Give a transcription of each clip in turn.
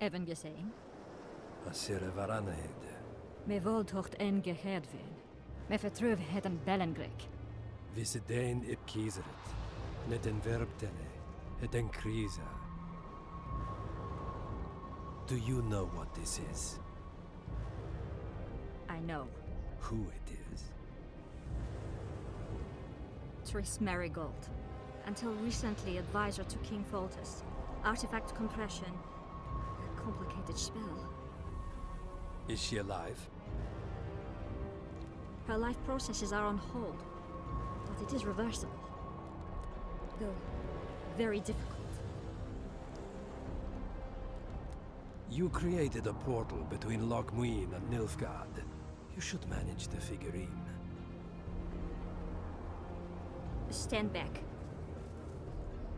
Even gezien? Asire varanheden. Me voldtocht en gehedvin. Me vertruv het een bellengrek. Visse dein ip kiezeret. Net en verbtene. Het en krisa. Do you know what this is? I know. Who it is? Triss Marigold. Until recently advisor to King Foltest. Artifact compression. A complicated spell. Is she alive? Her life processes are on hold. But it is reversible. Though, very difficult. You created a portal between Loch Muinne and Nilfgaard. You should manage the figurine. Stand back.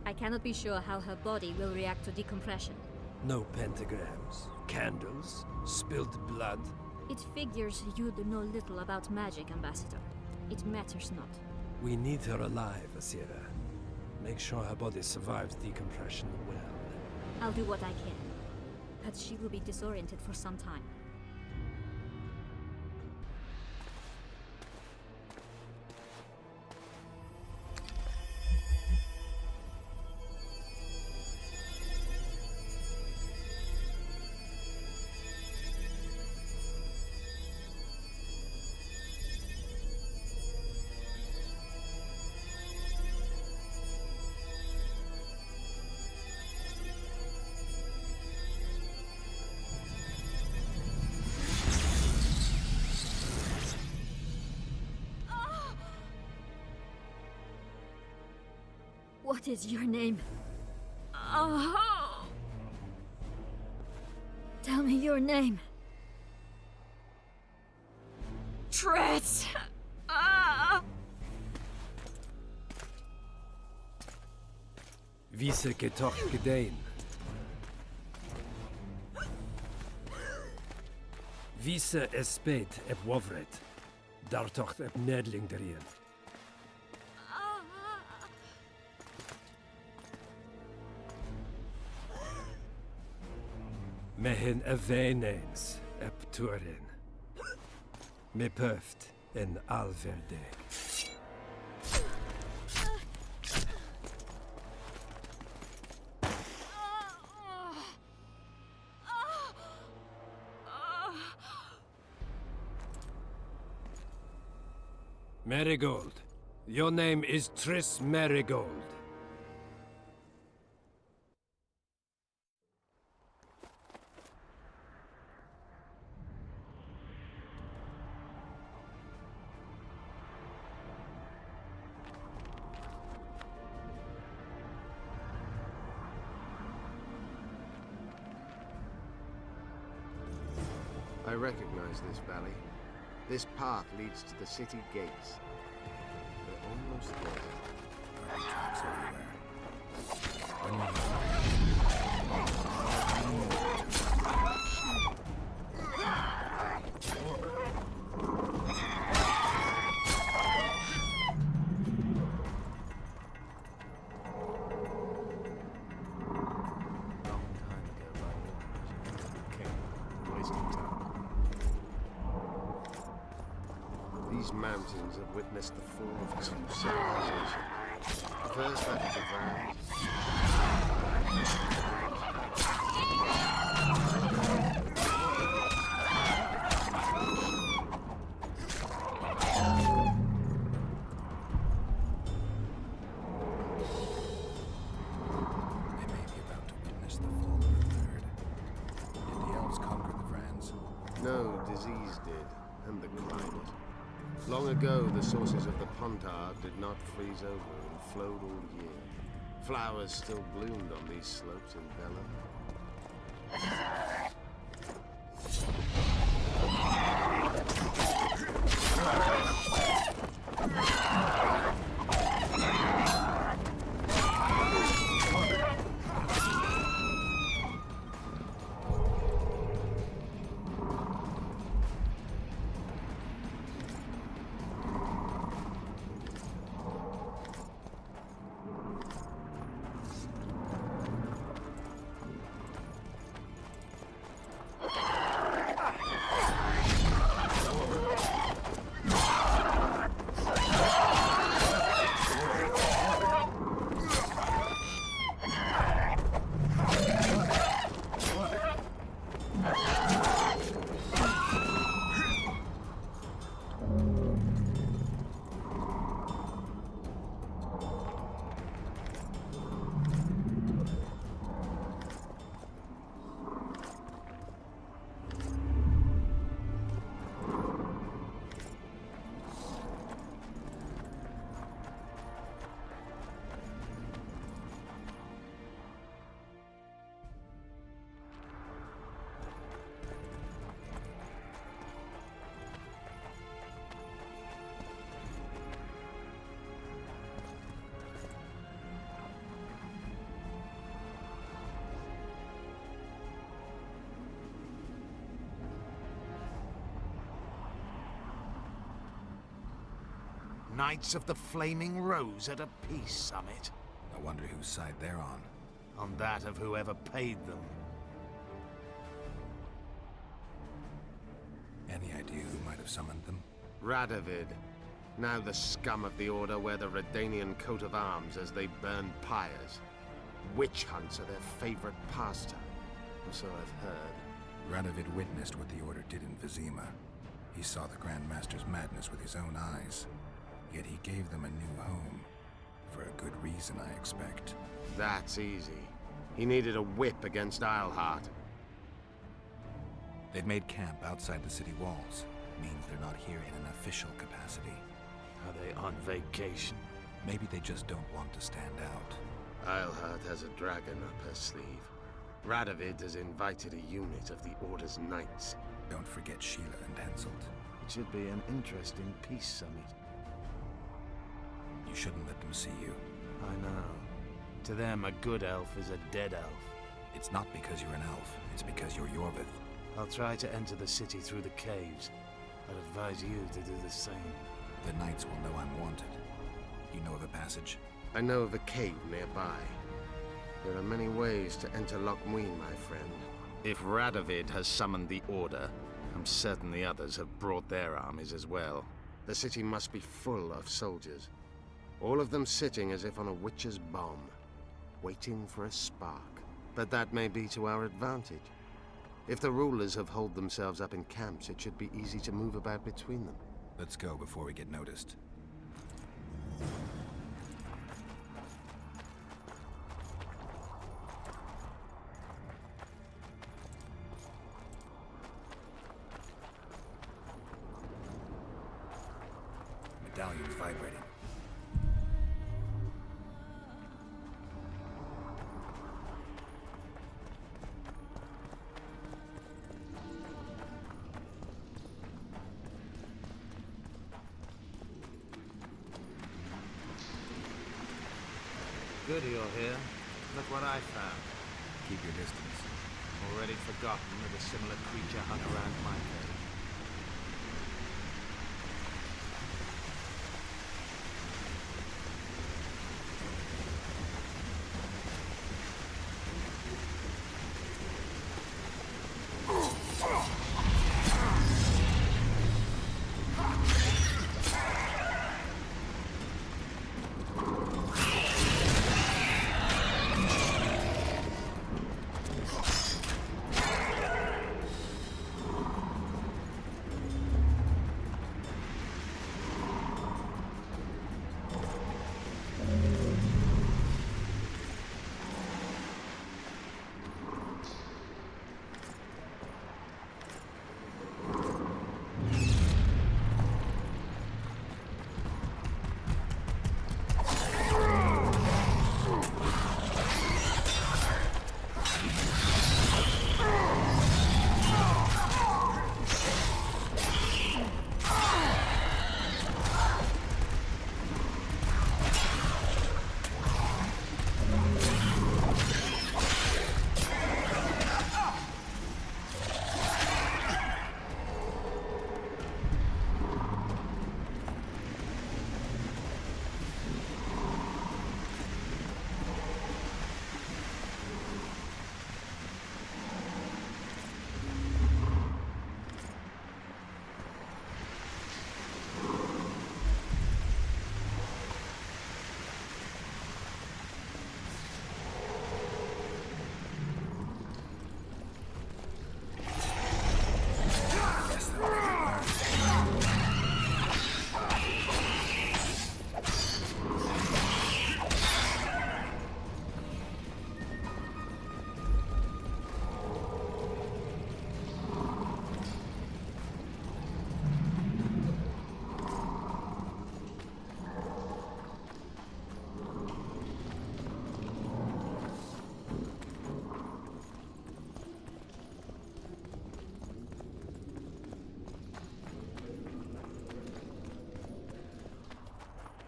I cannot be sure how her body will react to decompression. No pentagrams, candles, spilled blood. It figures you know little about magic, Ambassador. It matters not. We need her alive, Asira. Make sure her body survives decompression well. I'll do what I can. But she will be disoriented for some time. What is your name? Oh! Tell me your name. Triss! Visse getocht gedein. Visse espeit eb wovret. Dartocht eb nedling derien. Mehen eveneens eb turin. Me puft en alverdeg. Marigold. Your name is Triss Marigold. I recognize this valley. This path leads to the city gates. We're almost there. Traps everywhere. These mountains have witnessed the fall of two civilizations. The first that of the Vrans. They may be about to witness the fall of the third. Did the elves conquer the Vrans? No, disease did, and the climate. Long ago, the sources of the Pontard did not freeze over and flowed all year. Flowers still bloomed on these slopes in Bella. Knights of the Flaming Rose at a peace summit. I wonder whose side they're on. On that of whoever paid them. Any idea who might have summoned them? Radovid. Now the scum of the Order wear the Redanian coat of arms as they burn pyres. Witch hunts are their favorite pastime, or so I've heard. Radovid witnessed what the Order did in Vizima. He saw the Grand Master's madness with his own eyes. Yet he gave them a new home. For a good reason, I expect. That's easy. He needed a whip against Isleheart. They've made camp outside the city walls. Means they're not here in an official capacity. Are they on vacation? Maybe they just don't want to stand out. Isleheart has a dragon up her sleeve. Radovid has invited a unit of the Order's knights. Don't forget Sheila and Henselt. It should be an interesting peace summit. You shouldn't let them see you. I know. To them, a good elf is a dead elf. It's not because you're an elf. It's because you're Yorvith. I'll try to enter the city through the caves. I'd advise you to do the same. The knights will know I'm wanted. You know of a passage? I know of a cave nearby. There are many ways to enter Loch Muinne, my friend. If Radovid has summoned the Order, I'm certain the others have brought their armies as well. The city must be full of soldiers. All of them sitting as if on a witch's bomb, waiting for a spark. But that may be to our advantage. If the rulers have holed themselves up in camps, it should be easy to move about between them. Let's go before we get noticed. Medallion's vibrating. Good you're here. Look what I found. Keep your distance. Already forgotten that a similar creature hung around my cave.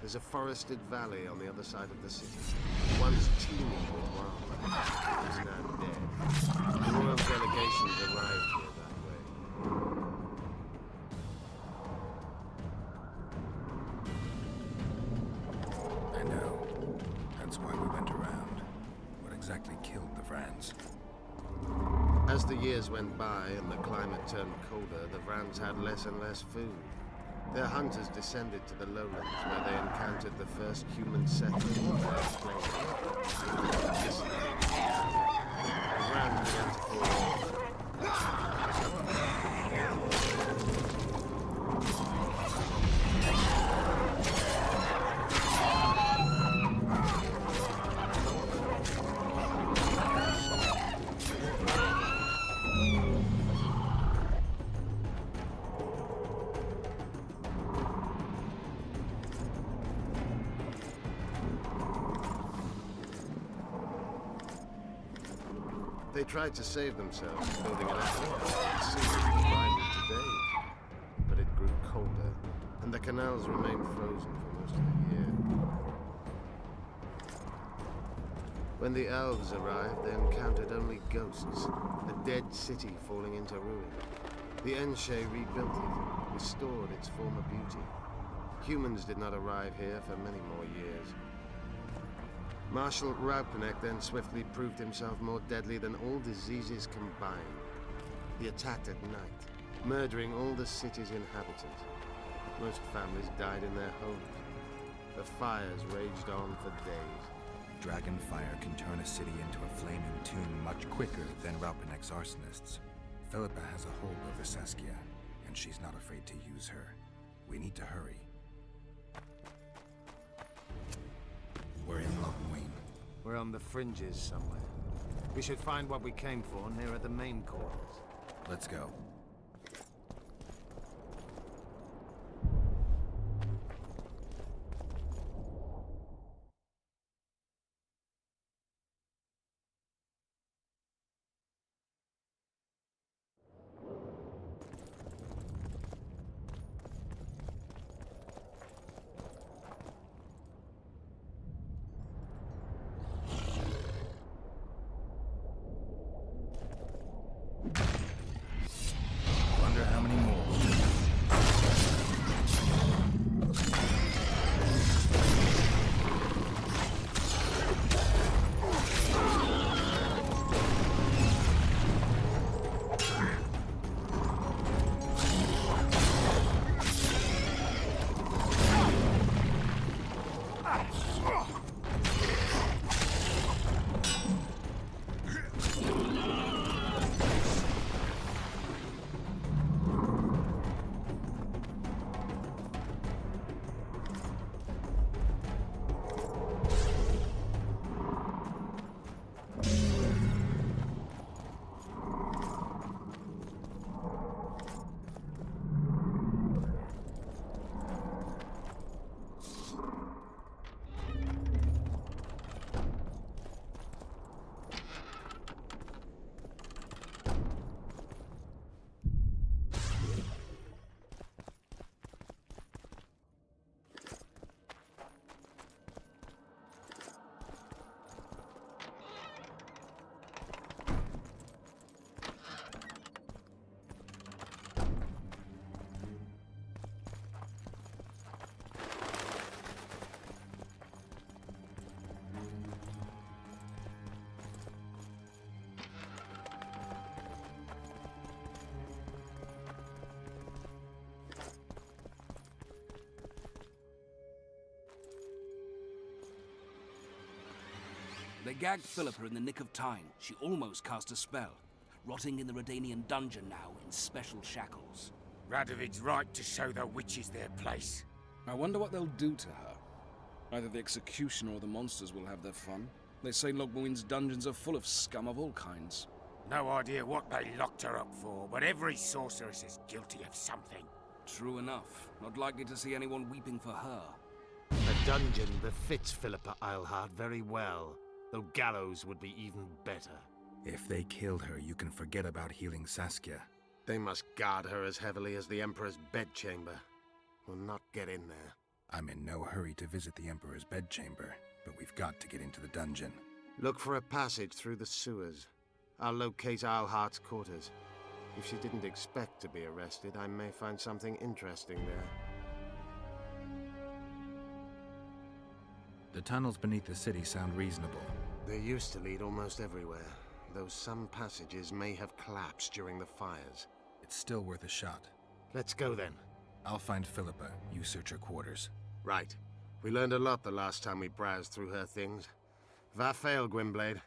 There's a forested valley on the other side of the city. Once teeming with wildlife, is now dead. The royal delegations arrived here that way. exactly killed the Vrans? As the years went by and the climate turned colder, the Vrans had less and less food. Their hunters descended to the lowlands, where they encountered the first human settlers of their plains. The Vrans began to fall off. They tried to save themselves, building an aqueduct survival today. But it grew colder, and the canals remained frozen for most of the year. When the elves arrived, they encountered only ghosts, a dead city falling into ruin. The Enshe rebuilt it, restored its former beauty. Humans did not arrive here for many more years. Marshal Raupenek then swiftly proved himself more deadly than all diseases combined. He attacked at night, murdering all the city's inhabitants. Most families died in their homes. The fires raged on for days. Dragon fire can turn a city into a flaming tomb much quicker than Raupenek's arsonists. Philippa has a hold over Saskia, and she's not afraid to use her. We need to hurry. We're in Muinne. We're on the fringes somewhere. We should find what we came for near the main quarters. Let's go. Wonder how many more. They gagged Philippa in the nick of time. She almost cast a spell. Rotting in the Redanian dungeon now in special shackles. Radovid's right to show the witches their place. I wonder what they'll do to her. Either the executioner or the monsters will have their fun. They say Muinne's dungeons are full of scum of all kinds. No idea what they locked her up for, but every sorceress is guilty of something. True enough. Not likely to see anyone weeping for her. A dungeon befits Philippa Eilhart very well, though gallows would be even better. If they kill her, you can forget about healing Saskia. They must guard her as heavily as the Emperor's bedchamber. We'll not get in there. I'm in no hurry to visit the Emperor's bedchamber, but we've got to get into the dungeon. Look for a passage through the sewers. I'll locate Eilhart's quarters. If she didn't expect to be arrested, I may find something interesting there. The tunnels beneath the city sound reasonable. They used to lead almost everywhere, though some passages may have collapsed during the fires. It's still worth a shot. Let's go then. I'll find Philippa. You search her quarters. Right. We learned a lot the last time we browsed through her things. Va fail, Gwynblade.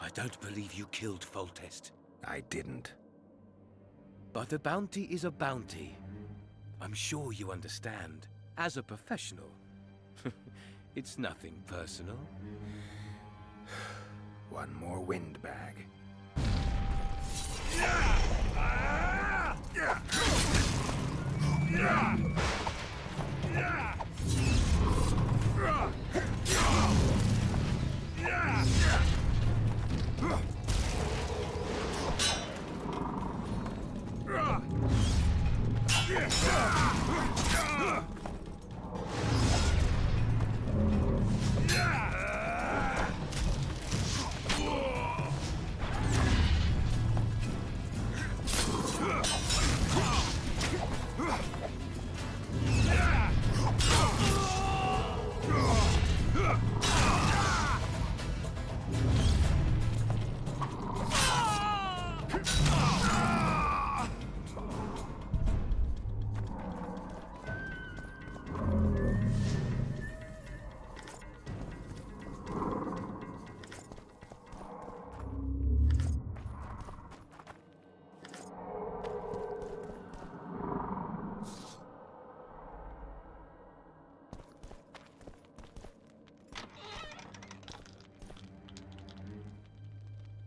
I don't believe you killed Foltest. I didn't. But a bounty is a bounty. I'm sure you understand. As a professional. It's nothing personal. One more windbag.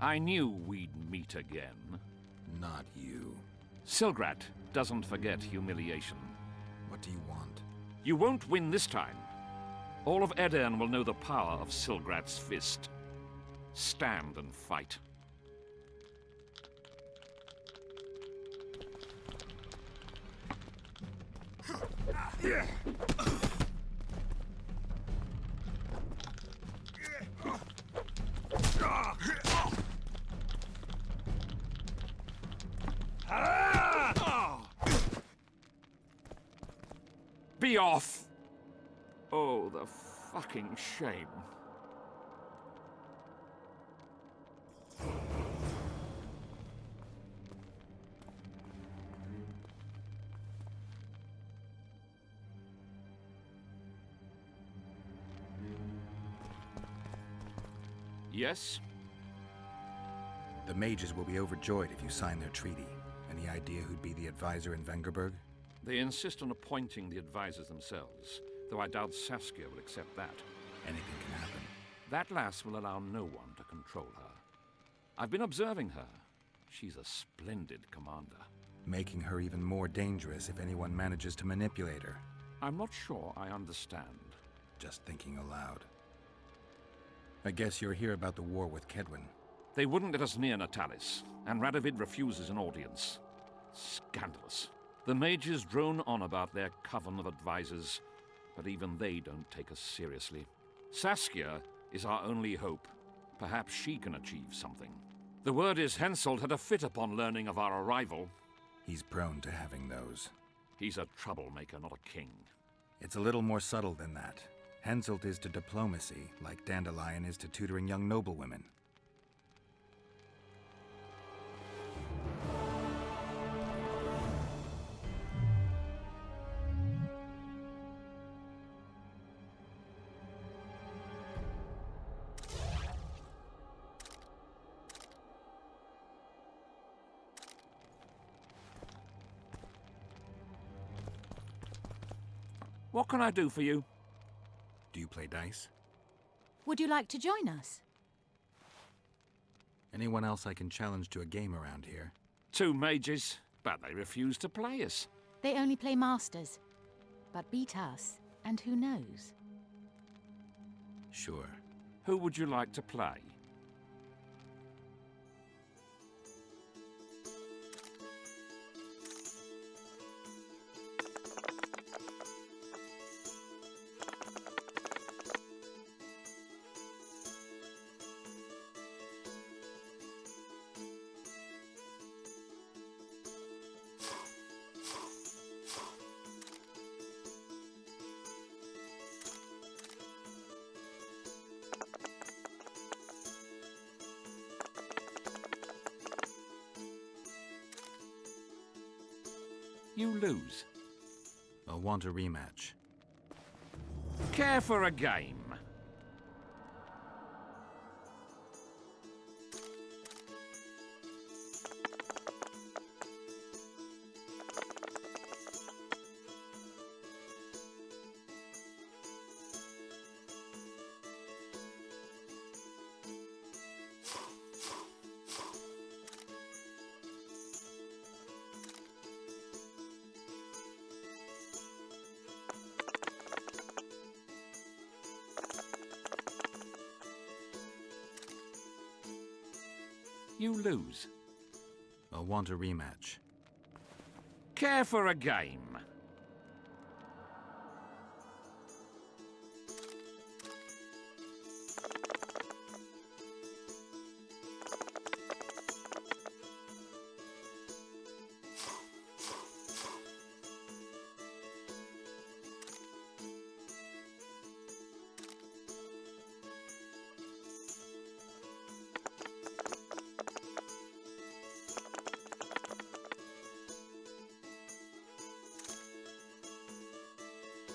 I knew we'd meet again. Not you. Silgrat doesn't forget humiliation. What do you want? You won't win this time. All of Edern will know the power of Silgrat's fist. Stand and fight. Be off! Oh, the fucking shame. Yes? The mages will be overjoyed if you sign their treaty. Any idea who'd be the advisor in Vengerberg? They insist on appointing the advisors themselves, though I doubt Saskia will accept that. Anything can happen. That lass will allow no one to control her. I've been observing her. She's a splendid commander. Making her even more dangerous if anyone manages to manipulate her. I'm not sure I understand. Just thinking aloud. I guess you're here about the war with Kedwin. They wouldn't let us near Natalis, and Radovid refuses an audience. Scandalous. The mages drone on about their coven of advisors, but even they don't take us seriously. Saskia is our only hope. Perhaps she can achieve something. The word is Henselt had a fit upon learning of our arrival. He's prone to having those. He's a troublemaker, not a king. It's a little more subtle than that. Henselt is to diplomacy, like Dandelion is to tutoring young noblewomen. What can I do for you? Do you play dice? Would you like to join us? Anyone else I can challenge to a game around here? 2 mages, but they refuse to play us. They only play masters. But beat us, and who knows? Sure. Who would you like to play? You lose. I'll want a rematch. Care for a game? You lose. I'll want a rematch. Care for a game?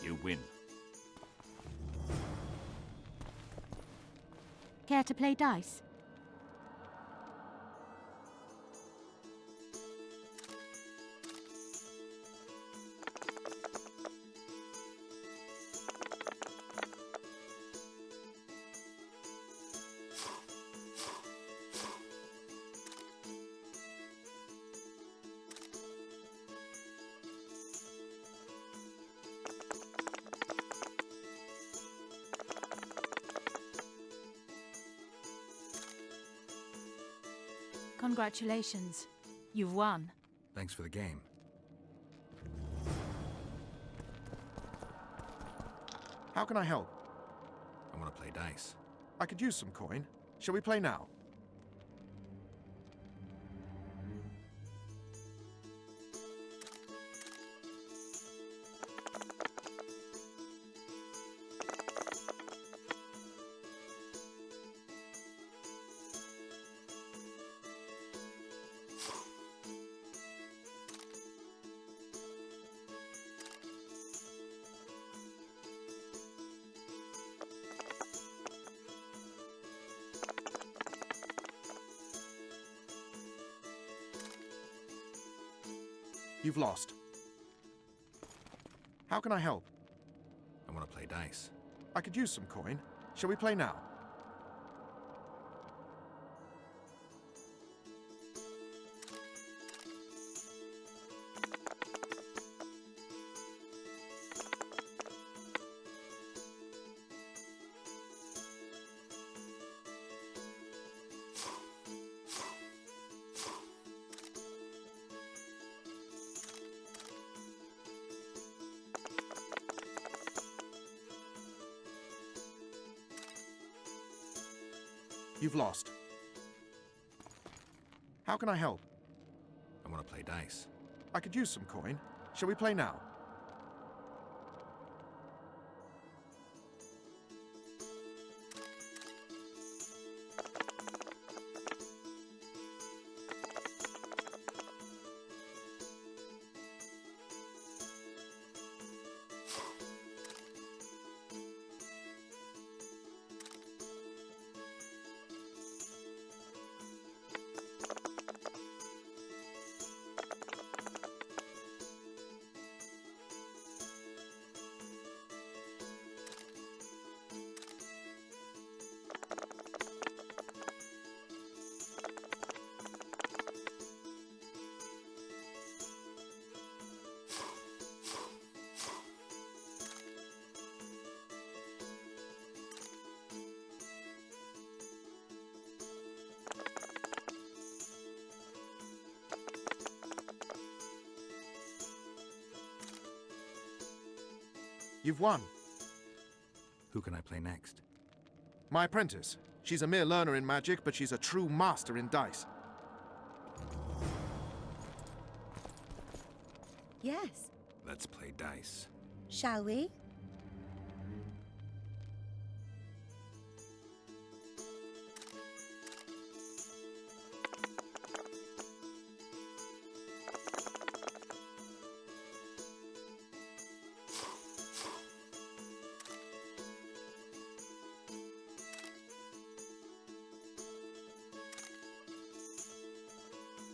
You win. Care to play dice? Congratulations. You've won. Thanks for the game. How can I help? I want to play dice. I could use some coin. Shall we play now? You've lost. How can I help? I want to play dice. I could use some coin. Shall we play now? You've lost. How can I help? I want to play dice. I could use some coin. Shall we play now? You've won. Who can I play next? My apprentice. She's a mere learner in magic, but she's a true master in dice. Yes. Let's play dice. Shall we?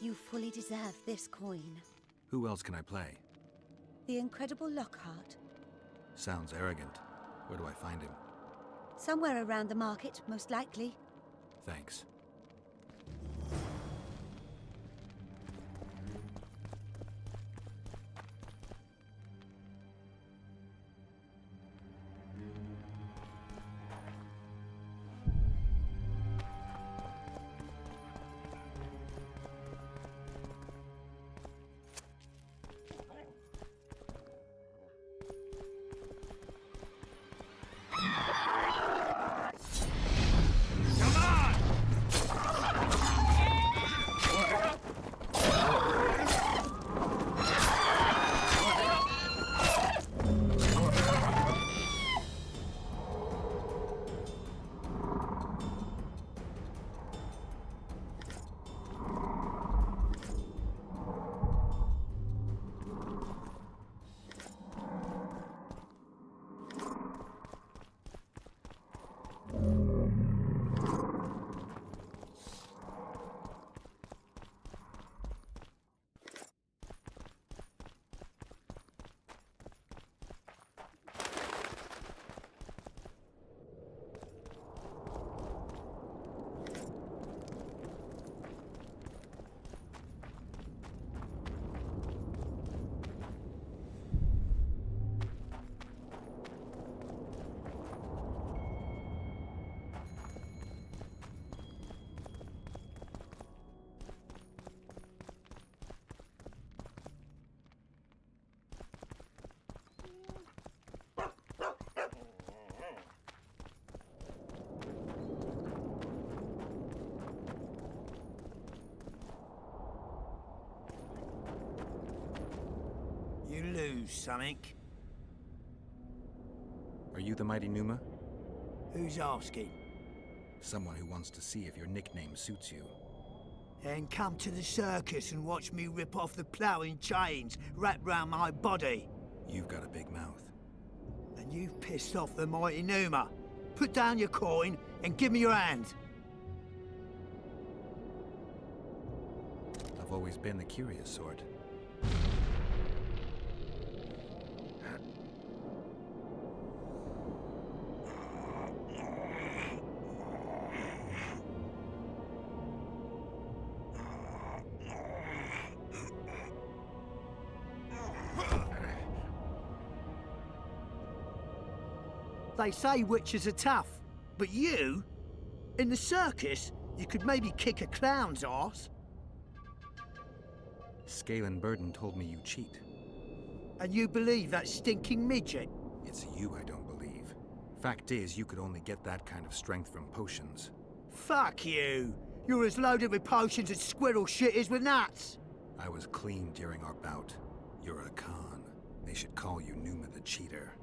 You fully deserve this coin. Who else can I play? The incredible Lockhart. Sounds arrogant. Where do I find him? Somewhere around the market, most likely. Thanks. You lose something. Are you the mighty Numa? Who's asking? Someone who wants to see if your nickname suits you. Then come to the circus and watch me rip off the ploughing chains wrapped round my body. You've got a big mouth. And you've pissed off the mighty Numa. Put down your coin and give me your hand. I've always been the curious sort. They say witches are tough, but you? In the circus, you could maybe kick a clown's arse. Scale and Burden told me you cheat. And you believe that stinking midget? It's you I don't believe. Fact is, you could only get that kind of strength from potions. Fuck you! You're as loaded with potions as squirrel shit is with nuts! I was clean during our bout. You're a con. They should call you Numa the Cheater.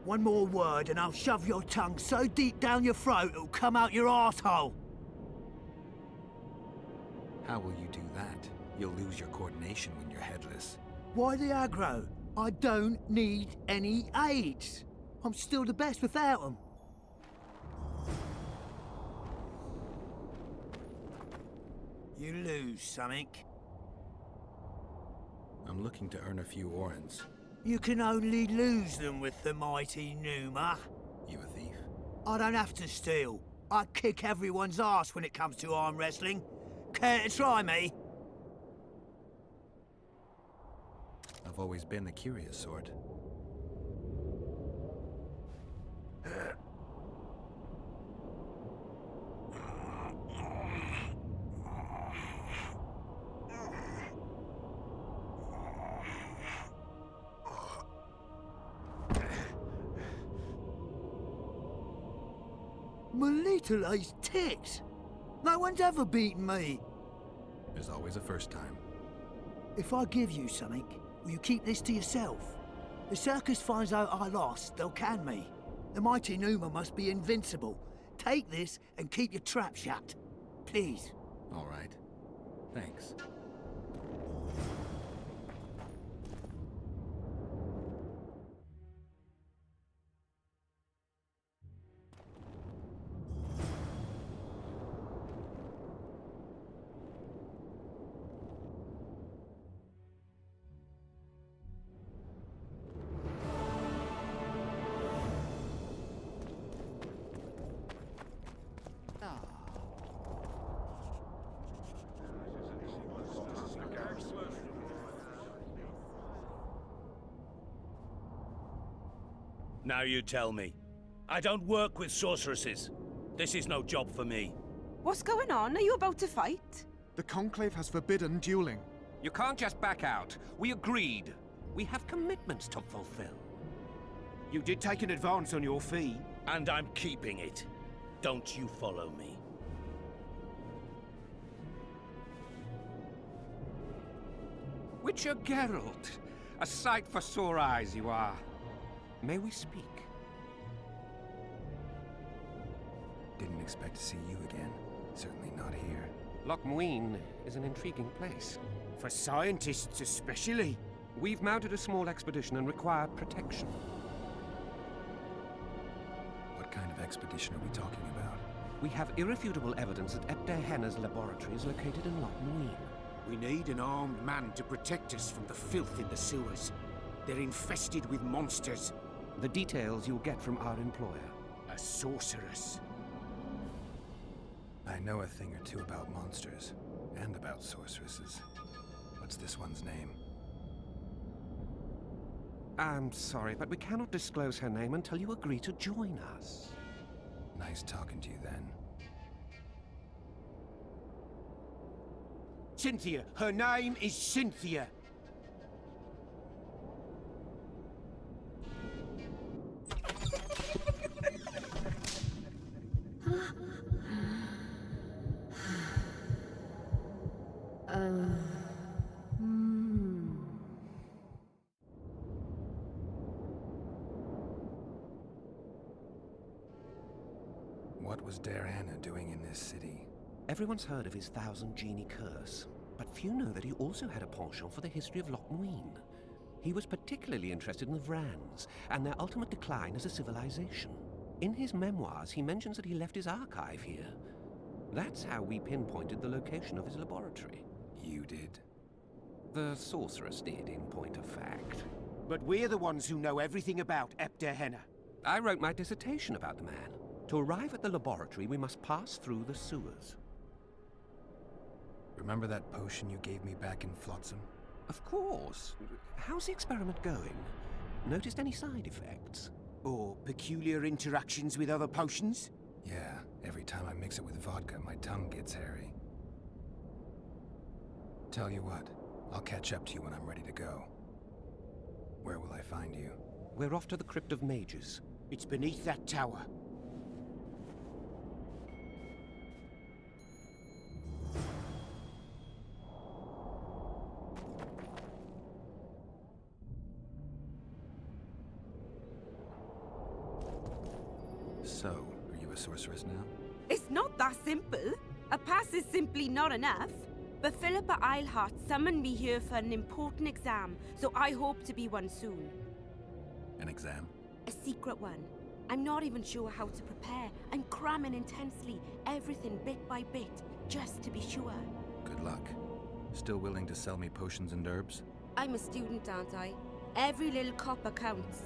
One more word and I'll shove your tongue so deep down your throat it'll come out your arsehole. How will you do that? You'll lose your coordination when you're headless. Why the aggro? I don't need any aids. I'm still the best without them. You lose something. I'm looking to earn a few orens. You can only lose them with the mighty Numa. You a thief? I don't have to steal. I kick everyone's ass when it comes to arm wrestling. Care to try me? I've always been the curious sort. My little ace tits. No one's ever beaten me. There's always a first time. If I give you something, will you keep this to yourself? The circus finds out I lost, they'll can me. The mighty Numa must be invincible. Take this and keep your trap shut. Please. All right. Thanks. Now you tell me. I don't work with sorceresses. This is no job for me. What's going on? Are you about to fight? The Conclave has forbidden dueling. You can't just back out. We agreed. We have commitments to fulfill. You did take an advance on your fee. And I'm keeping it. Don't you follow me. Witcher Geralt. A sight for sore eyes you are. May we speak? Didn't expect to see you again. Certainly not here. Loch Muinne is an intriguing place. For scientists especially. We've mounted a small expedition and require protection. What kind of expedition are we talking about? We have irrefutable evidence that Ebder Henna's laboratory is located in Loch Muinne. We need an armed man to protect us from the filth in the sewers. They're infested with monsters. The details you'll get from our employer. A sorceress. I know a thing or two about monsters, and about sorceresses. What's this one's name? I'm sorry, but we cannot disclose her name until you agree to join us. Nice talking to you then. Cynthia. Her name is Cynthia. What was Hannah doing in this city? Everyone's heard of his 1,000 genie curse, but few know that he also had a penchant for the history of Loch Muinne. He was particularly interested in the Vrans and their ultimate decline as a civilization. In his memoirs, he mentions that he left his archive here. That's how we pinpointed the location of his laboratory. You did? The sorceress did, in point of fact. But we're the ones who know everything about Ebder Henna. I wrote my dissertation about the man. To arrive at the laboratory, we must pass through the sewers. Remember that potion you gave me back in Flotsam? Of course. How's the experiment going? Noticed any side effects? Or peculiar interactions with other potions? Yeah, every time I mix it with vodka, my tongue gets hairy. Tell you what, I'll catch up to you when I'm ready to go. Where will I find you? We're off to the Crypt of Mages. It's beneath that tower. So, are you a sorceress now? It's not that simple. A pass is simply not enough. But Philippa Eilhart summoned me here for an important exam, so I hope to be one soon. An exam? A secret one. I'm not even sure how to prepare. I'm cramming intensely, everything bit by bit, just to be sure. Good luck. Still willing to sell me potions and herbs? I'm a student, aren't I? Every little copper counts.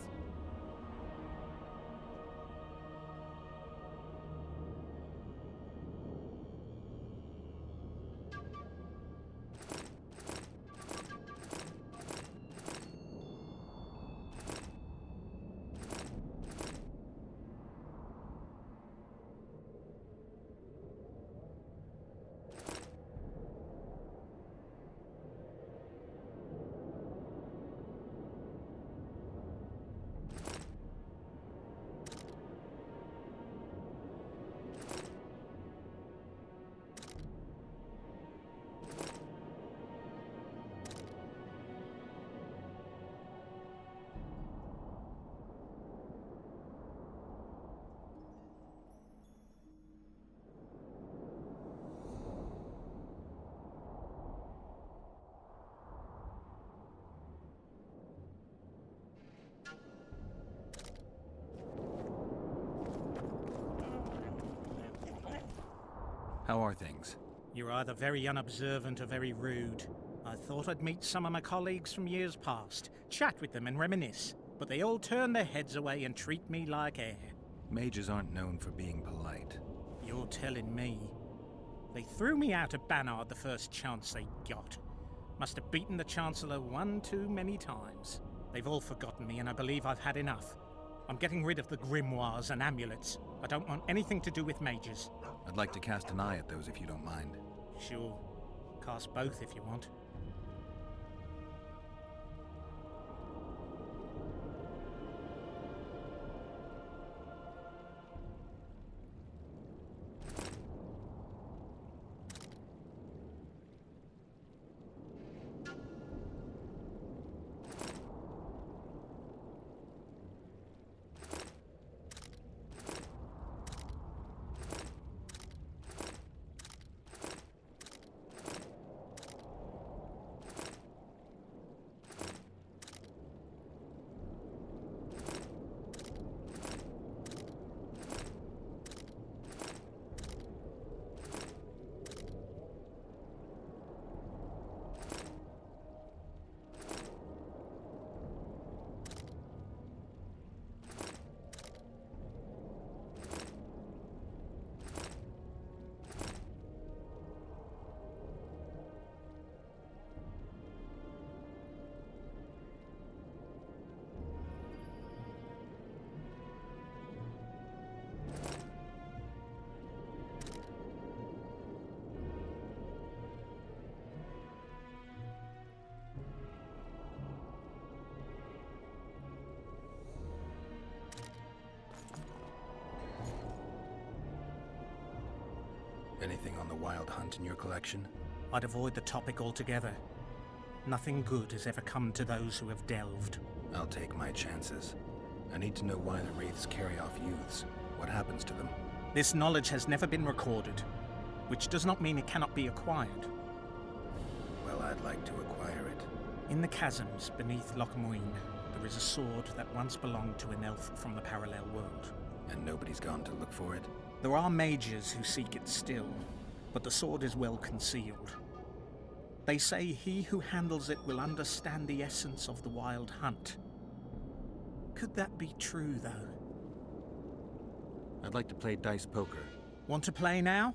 How are things? You're either very unobservant or very rude. I thought I'd meet some of my colleagues from years past, chat with them and reminisce, but they all turn their heads away and treat me like air. Mages aren't known for being polite. You're telling me. They threw me out of Bannard the first chance they got. Must have beaten the Chancellor one too many times. They've all forgotten me and I believe I've had enough. I'm getting rid of the grimoires and amulets. I don't want anything to do with mages. I'd like to cast an eye at those if you don't mind. Sure. Cast both if you want. Anything on the wild hunt in your collection? I'd avoid the topic altogether. Nothing good has ever come to those who have delved. I'll take my chances. I need to know why the wraiths carry off youths. What happens to them? This knowledge has never been recorded, which does not mean it cannot be acquired. Well, I'd like to acquire it. In the chasms beneath Loch Muinne, there is a sword that once belonged to an elf from the parallel world. And nobody's gone to look for it? There are mages who seek it still, but the sword is well concealed. They say he who handles it will understand the essence of the wild hunt. Could that be true, though? I'd like to play dice poker. Want to play now?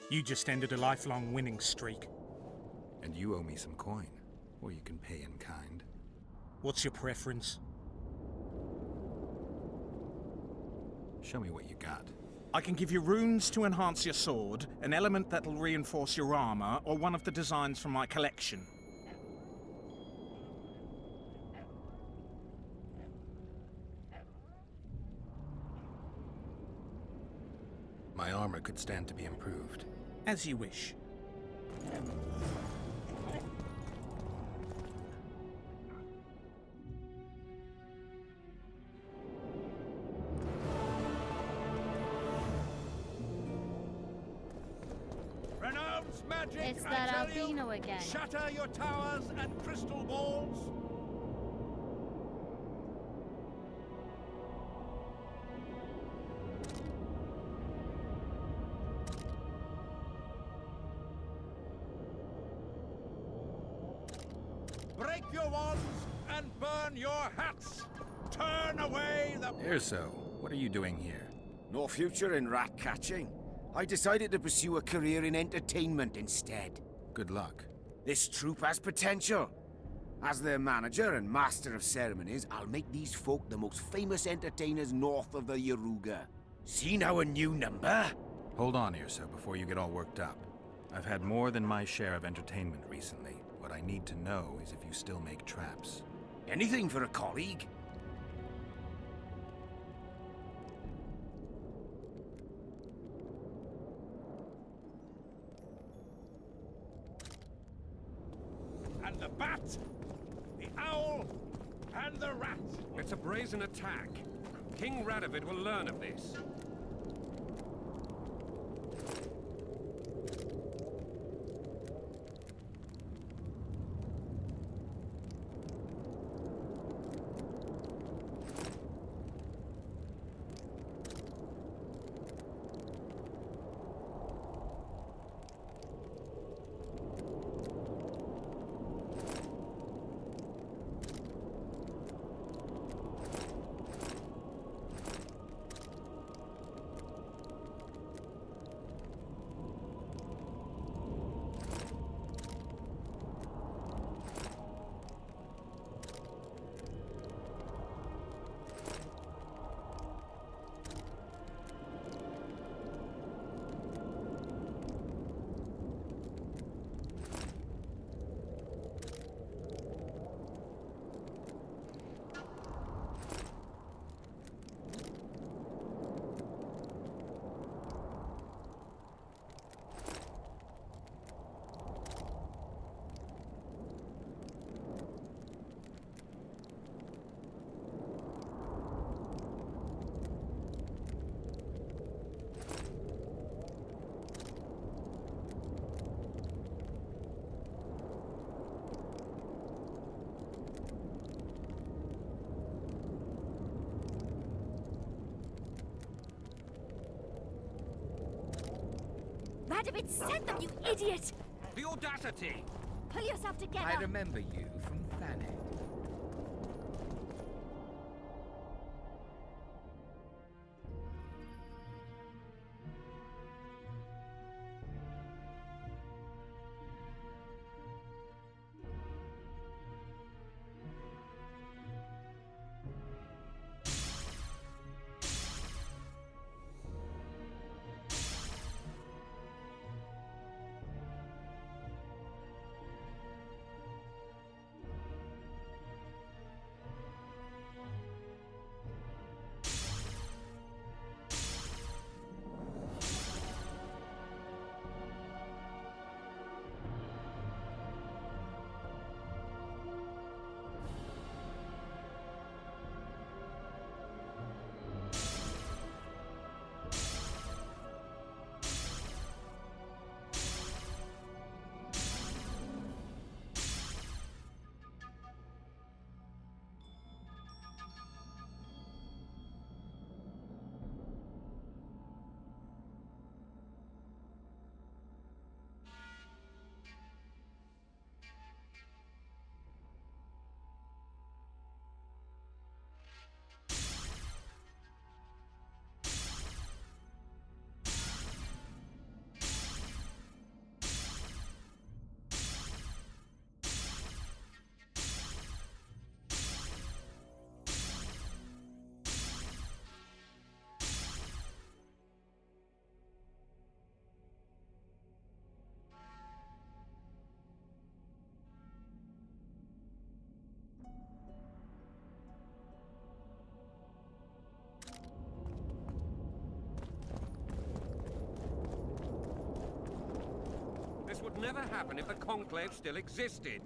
You just ended a lifelong winning streak. And you owe me some coin, or you can pay in kind. What's your preference? Show me what you got. I can give you runes to enhance your sword, an element that'll reinforce your armor, or one of the designs from my collection. My armor could stand to be improved. As you wish. Renounce magic, It's I that tell you. albino again. Shatter your towers and crystal balls. Break your wands and burn your hats. Turn away the... Erso, what are you doing here? No future in rat catching. I decided to pursue a career in entertainment instead. Good luck. This troupe has potential. As their manager and master of ceremonies, I'll make these folk the most famous entertainers north of the Yaruga. See now a new number? Hold on, Erso, before you get all worked up. I've had more than my share of entertainment recently. What I need to know is if you still make traps. Anything for a colleague? And the bat, the owl, and the rat. It's a brazen attack. King Radovid will learn of this. Radovid sent them, you idiot! The audacity! Pull yourself together! I remember you from Farid. never happen if the Conclave still existed.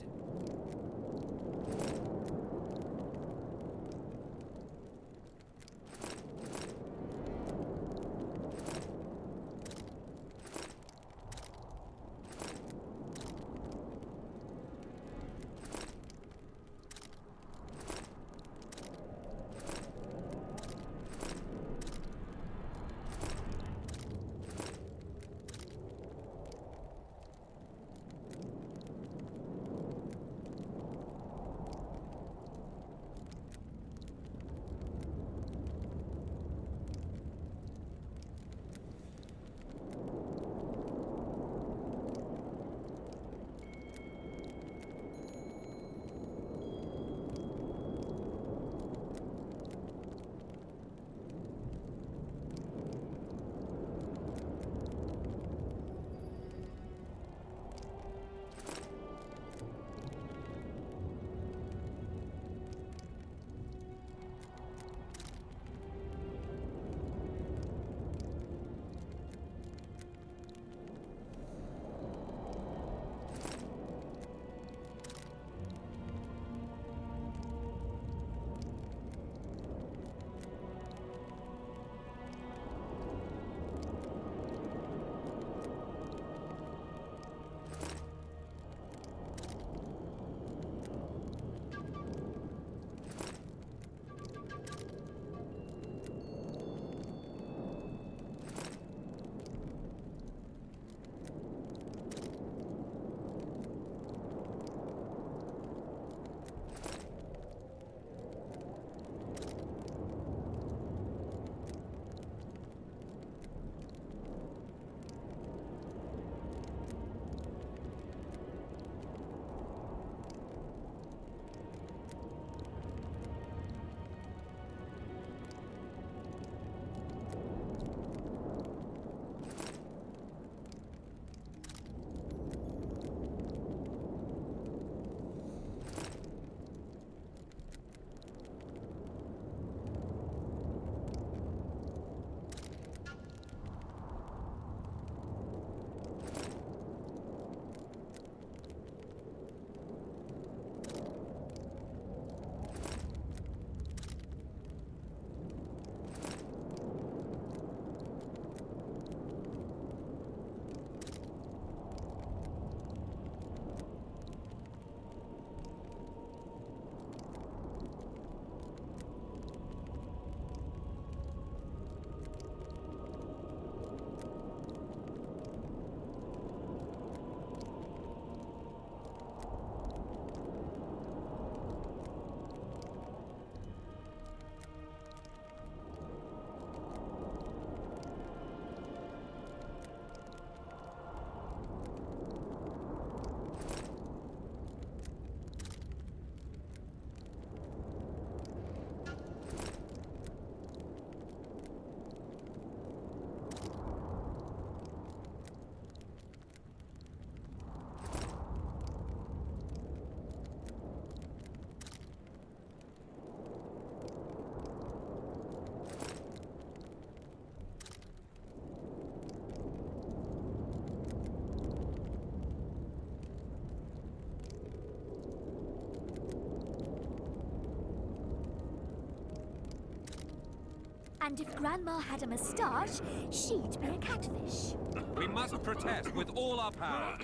And if Grandma had a moustache, she'd be a catfish. We must protest with all our power.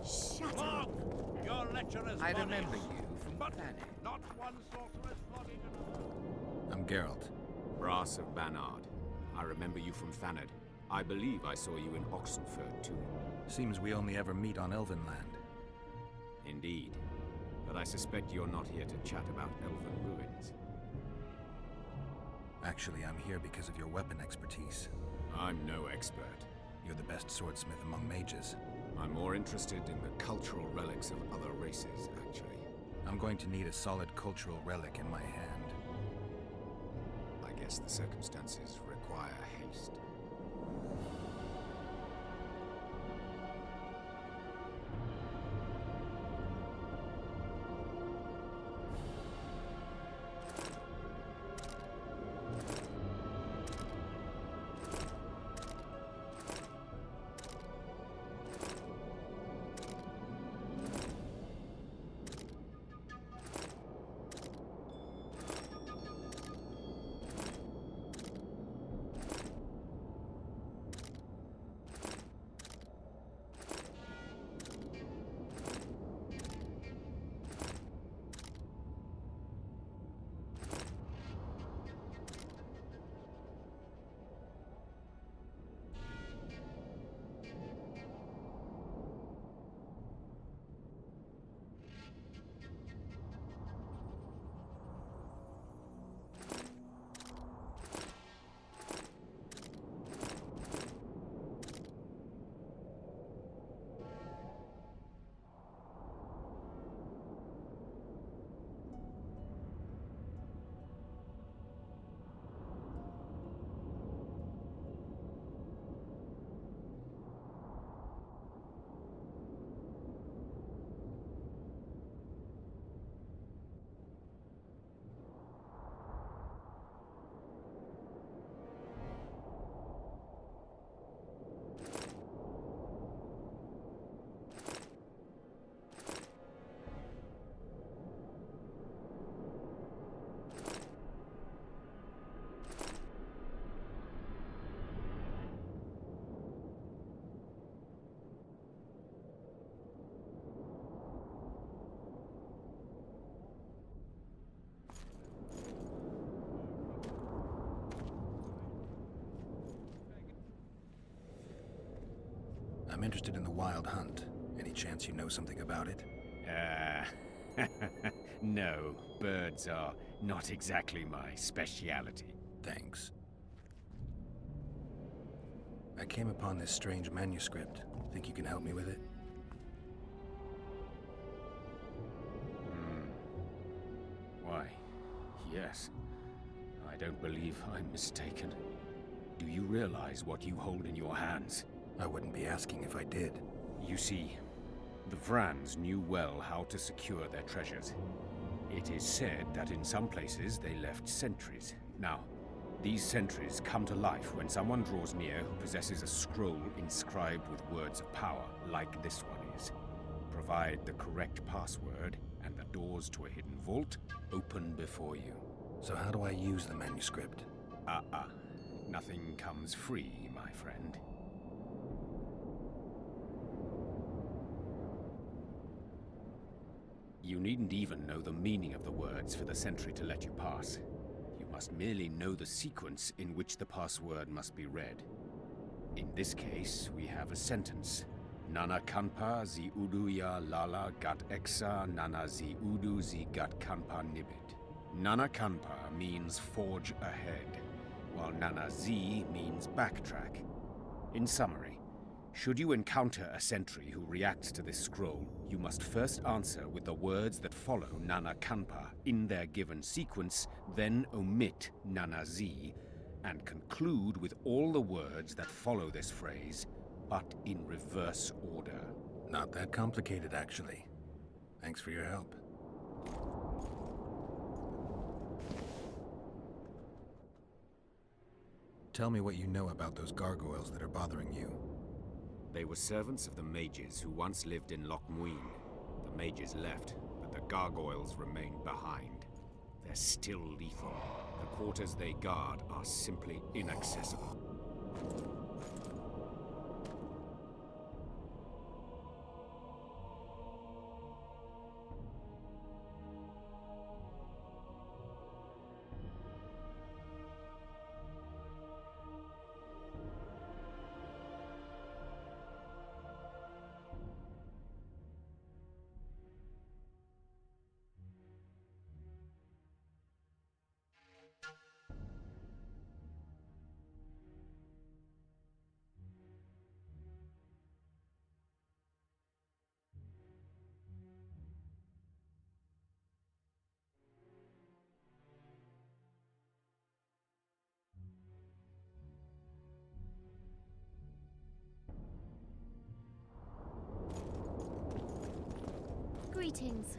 Shut up. Your lecturer's I body. remember you from But planet. not one sorcerer's flogging another. I'm Geralt. Brass of Banard. I remember you from Thanad. I believe I saw you in Oxenfurt, too. Seems we only ever meet on Elvenland. Indeed. But I suspect you're not here to chat about elven ruins. Actually, I'm here because of your weapon expertise. I'm no expert. You're the best swordsmith among mages. I'm more interested in the cultural relics of other races, actually. I'm going to need a solid cultural relic in my hand. I guess the circumstances require haste. I'm interested in the Wild Hunt. Any chance you know something about it? No, birds are not exactly my speciality. Thanks. I came upon this strange manuscript. Think you can help me with it? Why, yes. I don't believe I'm mistaken. Do you realize what you hold in your hands? I wouldn't be asking if I did. You see, the Vrans knew well how to secure their treasures. It is said that in some places they left sentries. Now, these sentries come to life when someone draws near who possesses a scroll inscribed with words of power, like this one is. Provide the correct password, and the doors to a hidden vault open before you. So how do I use the manuscript? Nothing comes free, my friend. You needn't even know the meaning of the words for the sentry to let you pass. You must merely know the sequence in which the password must be read. In this case, we have a sentence. Nana kanpa zi udu ya lala gat exa nana zi udu zi gat kanpa nibit. Nana kanpa means forge ahead, while nana zi means backtrack. In summary, should you encounter a sentry who reacts to this scroll, you must first answer with the words that follow Nana Kanpa in their given sequence, then omit Nana Z, and conclude with all the words that follow this phrase, but in reverse order. Not that complicated, actually. Thanks for your help. Tell me what you know about those gargoyles that are bothering you. They were servants of the mages who once lived in Loch Muinne. The mages left, but the gargoyles remained behind. They're still lethal. The quarters they guard are simply inaccessible. Greetings.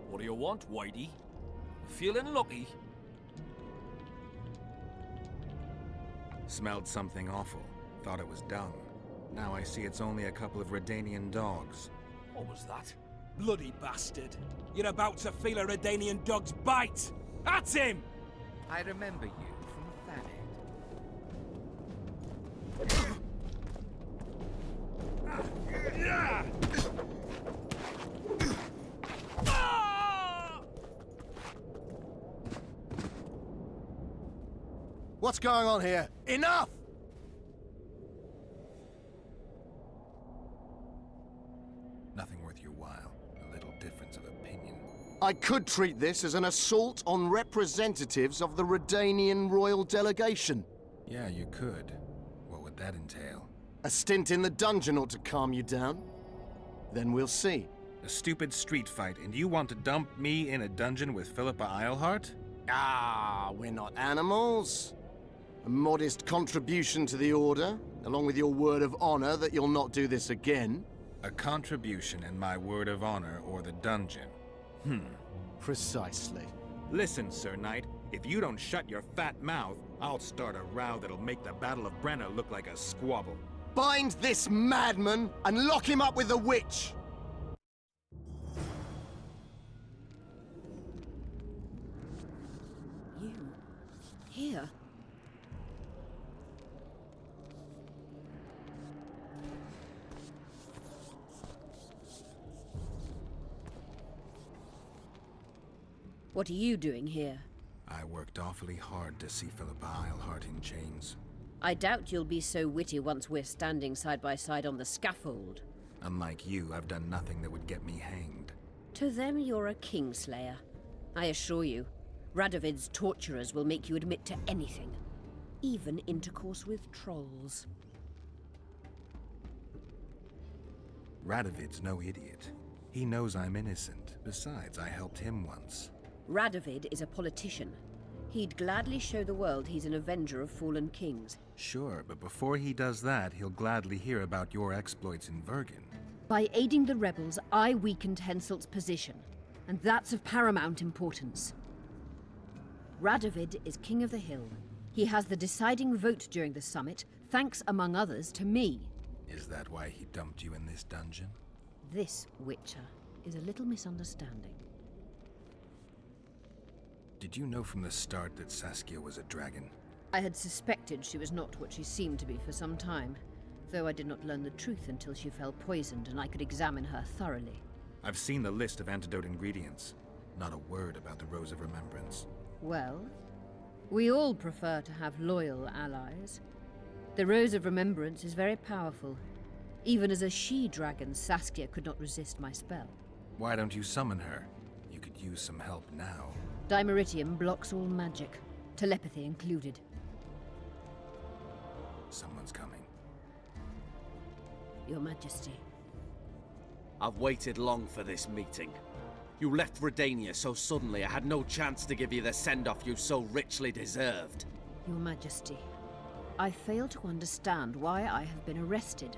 What do you want, Whitey? Feeling lucky? Smelled something awful. Thought it was dung. Now I see it's only a couple of Redanian dogs. What was that? Bloody bastard. You're about to feel a Redanian dog's bite. That's him! I remember you from What's going on here? Enough! Nothing worth your while. A little difference of opinion. I could treat this as an assault on representatives of the Redanian royal delegation. Yeah, you could. What would that entail? A stint in the dungeon ought to calm you down. Then we'll see. A stupid street fight, and you want to dump me in a dungeon with Philippa Eilhart? Ah, we're not animals. A modest contribution to the Order, along with your word of honor that you'll not do this again. A contribution and my word of honor or the dungeon. Precisely. Listen, Sir Knight, if you don't shut your fat mouth, I'll start a row that'll make the Battle of Brenna look like a squabble. Bind this madman and lock him up with the witch! here? What are you doing here? I worked awfully hard to see Philippa Eilhart in chains. I doubt you'll be so witty once we're standing side by side on the scaffold. Unlike you, I've done nothing that would get me hanged. To them, you're a Kinslayer. I assure you, Radovid's torturers will make you admit to anything. Even intercourse with trolls. Radovid's no idiot. He knows I'm innocent. Besides, I helped him once. Radovid is a politician. He'd gladly show the world he's an avenger of fallen kings. Sure, but before he does that, he'll gladly hear about your exploits in Bygone. By aiding the rebels, I weakened Henselt's position, and that's of paramount importance. Radovid is king of the hill. He has the deciding vote during the summit, thanks, among others, to me. Is that why he dumped you in this dungeon? This, Witcher, is a little misunderstanding. Did you know from the start that Saskia was a dragon? I had suspected she was not what she seemed to be for some time, though I did not learn the truth until she fell poisoned and I could examine her thoroughly. I've seen the list of antidote ingredients. Not a word about the Rose of Remembrance. Well, we all prefer to have loyal allies. The Rose of Remembrance is very powerful. Even as a she-dragon, Saskia could not resist my spell. Why don't you summon her? You could use some help now. Dimeritium blocks all magic, telepathy included. Someone's coming. Your Majesty. I've waited long for this meeting. You left Redania so suddenly I had no chance to give you the send-off you so richly deserved. Your Majesty, I fail to understand why I have been arrested.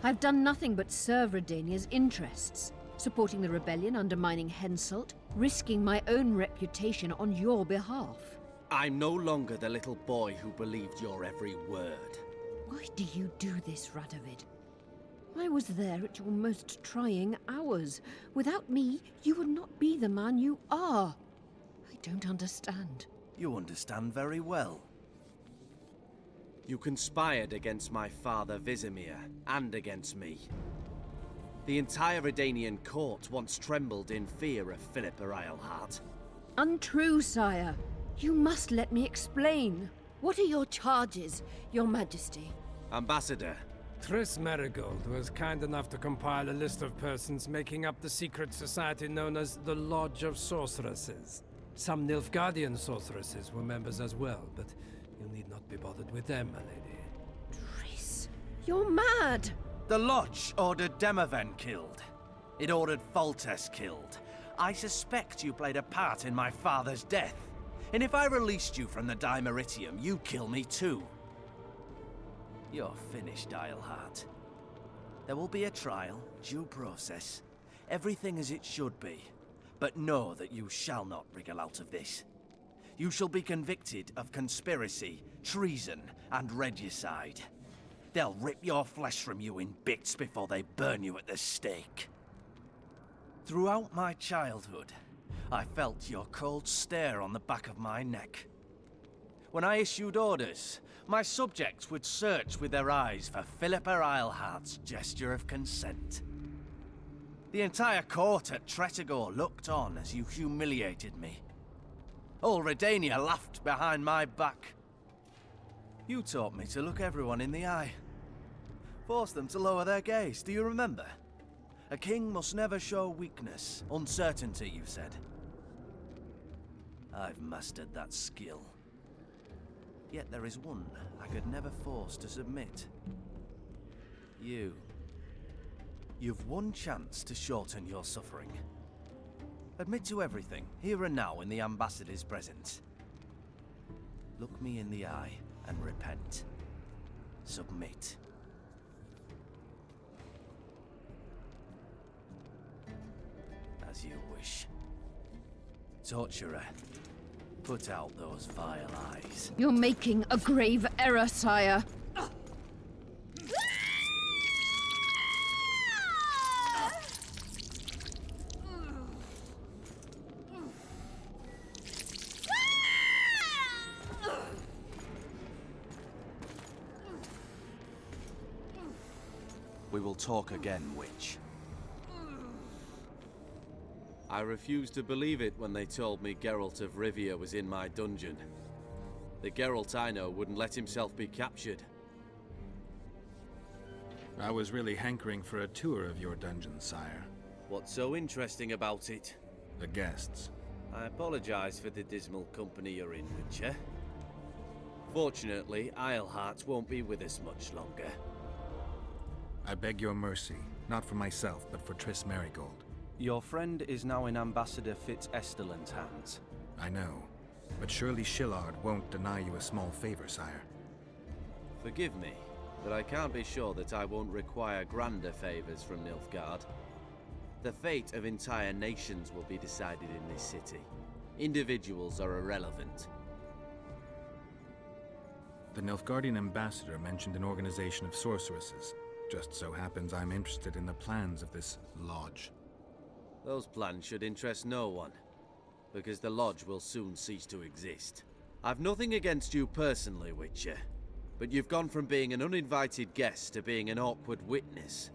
I've done nothing but serve Redania's interests, supporting the rebellion, undermining Henselt, risking my own reputation on your behalf. I'm no longer the little boy who believed your every word. Why do you do this, Radovid? I was there at your most trying hours. Without me, you would not be the man you are. I don't understand. You understand very well. You conspired against my father Vizimir, and against me. The entire Redanian court once trembled in fear of Philippa Eilhart. Untrue, sire. You must let me explain. What are your charges, your Majesty? Ambassador. Triss Marigold was kind enough to compile a list of persons making up the secret society known as the Lodge of Sorceresses. Some Nilfgaardian sorceresses were members as well, but you need not be bothered with them, my lady. Triss, you're mad! The Lodge ordered Demaven killed. It ordered Foltest killed. I suspect you played a part in my father's death. And if I released you from the Dimeritium, you'd kill me too. You're finished, Eilhart. There will be a trial, due process, everything as it should be. But know that you shall not wriggle out of this. You shall be convicted of conspiracy, treason, and regicide. They'll rip your flesh from you in bits before they burn you at the stake. Throughout my childhood, I felt your cold stare on the back of my neck. When I issued orders, my subjects would search with their eyes for Philippa Eilhart's gesture of consent. The entire court at Tretogor looked on as you humiliated me. All Redania laughed behind my back. You taught me to look everyone in the eye. Forced them to lower their gaze, do you remember? A king must never show weakness, uncertainty, you said. I've mastered that skill. Yet there is one I could never force to submit. You. You've one chance to shorten your suffering. Admit to everything, here and now in the Ambassador's presence. Look me in the eye and repent. Submit. As you wish. Torturer, put out those vile eyes. You're making a grave error, sire. will talk again, witch. I refused to believe it when they told me Geralt of Rivia was in my dungeon. The Geralt I know wouldn't let himself be captured. I was really hankering for a tour of your dungeon, sire. What's so interesting about it? The guests. I apologize for the dismal company you're in, Witcher. Fortunately, Isleheart won't be with us much longer. I beg your mercy, not for myself, but for Triss Merigold. Your friend is now in Ambassador Fitz-Esterland's hands. I know, but surely Shillard won't deny you a small favor, sire. Forgive me, but I can't be sure that I won't require grander favors from Nilfgaard. The fate of entire nations will be decided in this city. Individuals are irrelevant. The Nilfgaardian ambassador mentioned an organization of sorceresses. Just so happens I'm interested in the plans of this lodge. Those plans should interest no one, because the lodge will soon cease to exist. I've nothing against you personally, Witcher, but you've gone from being an uninvited guest to being an awkward witness.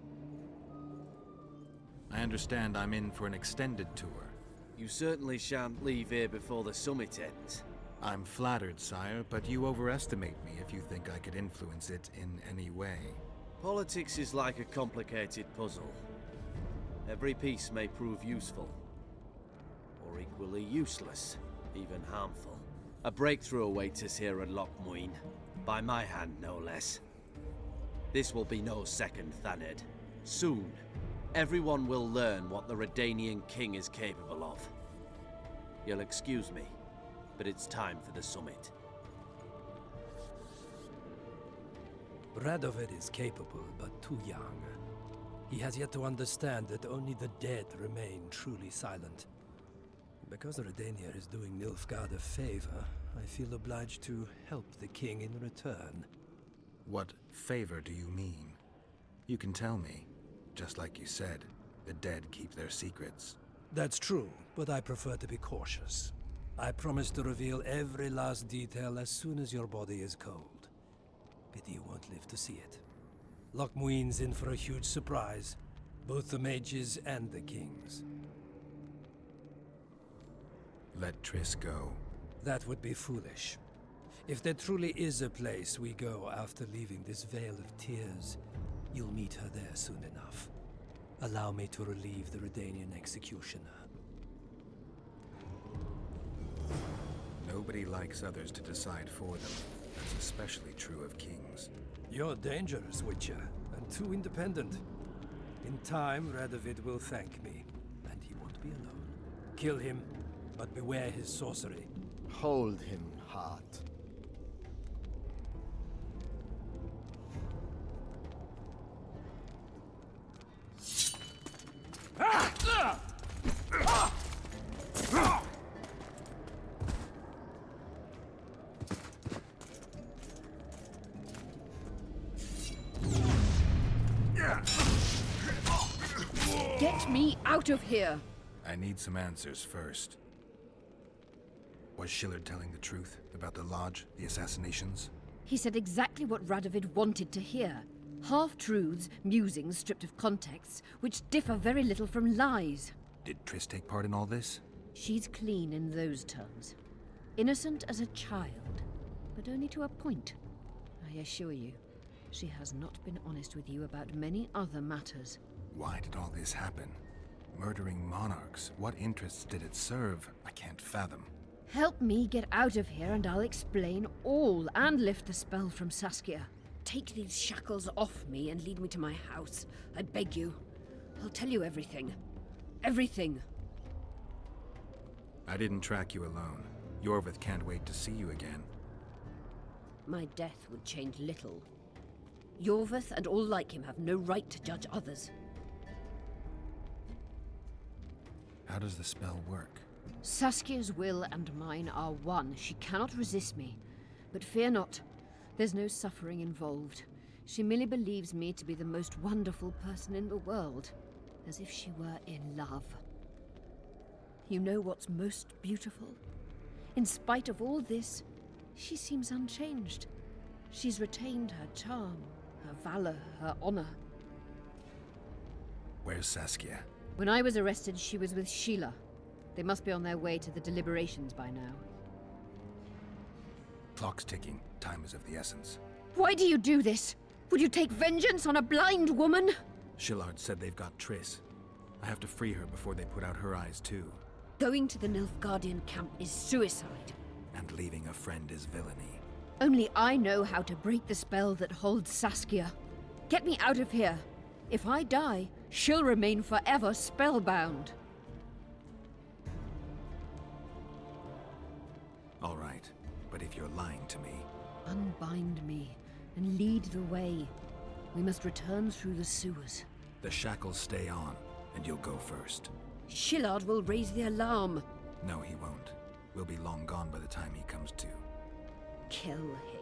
I understand I'm in for an extended tour. You certainly shan't leave here before the summit ends. I'm flattered, sire, but you overestimate me if you think I could influence it in any way. Politics is like a complicated puzzle. Every piece may prove useful, or equally useless, even harmful. A breakthrough awaits us here at Loch Muinne, by my hand no less. This will be no second Thaned. Soon, everyone will learn what the Redanian king is capable of. You'll excuse me, but it's time for the summit. Radovid is capable, but too young. He has yet to understand that only the dead remain truly silent. Because Redania is doing Nilfgaard a favor, I feel obliged to help the king in return. What favor do you mean? You can tell me. Just like you said, the dead keep their secrets. That's true, but I prefer to be cautious. I promise to reveal every last detail as soon as your body is cold. Pity you won't live to see it. Loch Muinne's in for a huge surprise, both the mages and the kings. Let Triss go. That would be foolish. If there truly is a place we go after leaving this Vale of Tears, you'll meet her there soon enough. Allow me to relieve the Redanian executioner. Nobody likes others to decide for them. That's especially true of kings. You're dangerous, Witcher, and too independent. In time, Radovid will thank me, and he won't be alone. Kill him, but beware his sorcery. Hold him, Heart. Get me out of here! I need some answers first. Was Shillard telling the truth about the lodge, the assassinations? He said exactly what Radovid wanted to hear. Half-truths, musings stripped of context, which differ very little from lies. Did Triss take part in all this? She's clean in those terms. Innocent as a child, but only to a point. I assure you, she has not been honest with you about many other matters. Why did all this happen? Murdering monarchs, what interests did it serve? I can't fathom. Help me get out of here and I'll explain all and lift the spell from Saskia. Take these shackles off me and lead me to my house. I beg you. I'll tell you everything. Everything. I didn't track you alone. Yorvith can't wait to see you again. My death would change little. Yorvith and all like him have no right to judge others. How does the spell work? Saskia's will and mine are one. She cannot resist me. But fear not. There's no suffering involved. She merely believes me to be the most wonderful person in the world. As if she were in love. You know what's most beautiful? In spite of all this, she seems unchanged. She's retained her charm, her valor, her honor. Where's Saskia? When I was arrested, she was with Sheila. They must be on their way to the deliberations by now. Clock's ticking. Time is of the essence. Why do you do this? Would you take vengeance on a blind woman? Shillard said they've got Triss. I have to free her before they put out her eyes too. Going to the Nilfgaardian camp is suicide. And leaving a friend is villainy. Only I know how to break the spell that holds Saskia. Get me out of here. If I die, she'll remain forever spellbound. All right, but if you're lying to me... Unbind me and lead the way. We must return through the sewers. The shackles stay on, and you'll go first. Shillard will raise the alarm. No, he won't. We'll be long gone by the time he comes to. Kill him.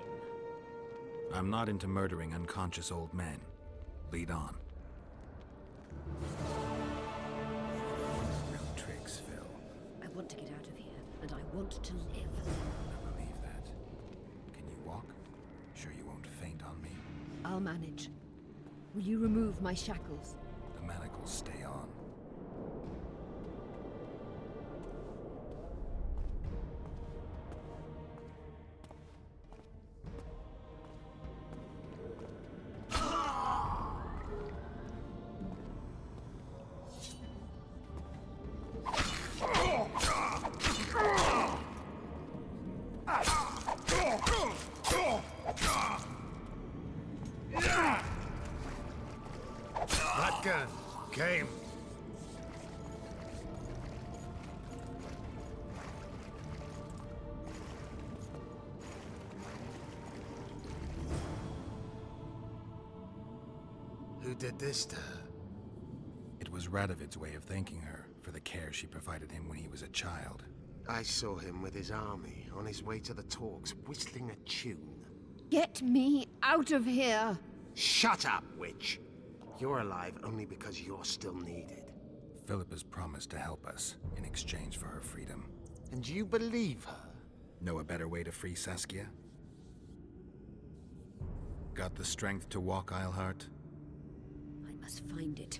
I'm not into murdering unconscious old men. Lead on. No tricks, Phil. I want to get out of here, and I want to live. I believe that. Can you walk? Sure you won't faint on me? I'll manage. Will you remove my shackles? The manacles stay on. That gun came. Who did this to her? It was Radovid's way of thanking her for the care she provided him when he was a child. I saw him with his army on his way to the talks, whistling a tune. Get me out of here! Shut up, witch! You're alive only because you're still needed. Philippa's promised to help us in exchange for her freedom. And you believe her? Know a better way to free Saskia? Got the strength to walk Eilhart? I must find it.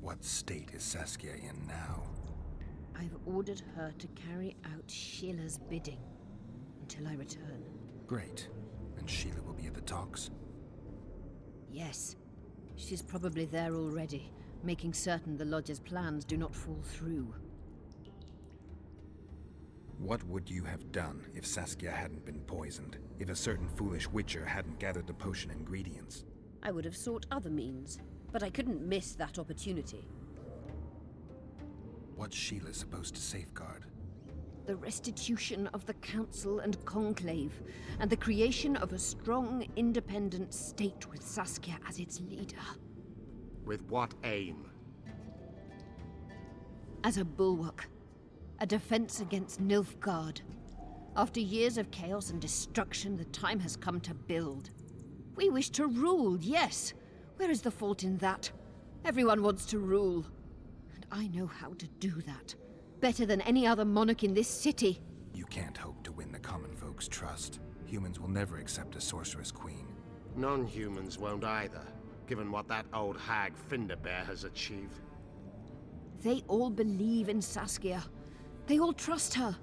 What state is Saskia in now? I've ordered her to carry out Sheila's bidding until I return. Great. And Sheila will be at the talks? Yes. She's probably there already, making certain the Lodge's plans do not fall through. What would you have done if Saskia hadn't been poisoned? If a certain foolish witcher hadn't gathered the potion ingredients? I would have sought other means, but I couldn't miss that opportunity. What's Sheila supposed to safeguard? The restitution of the Council and Conclave, and the creation of a strong, independent state with Saskia as its leader. With what aim? As a bulwark. A defense against Nilfgaard. After years of chaos and destruction, the time has come to build. We wish to rule, yes. Where is the fault in that? Everyone wants to rule. And I know how to do that. Better than any other monarch in this city. You can't hope to win the common folk's trust. Humans will never accept a sorceress queen. Non-humans won't either, given what that old hag Finderbear has achieved. They all believe in Saskia. They all trust her.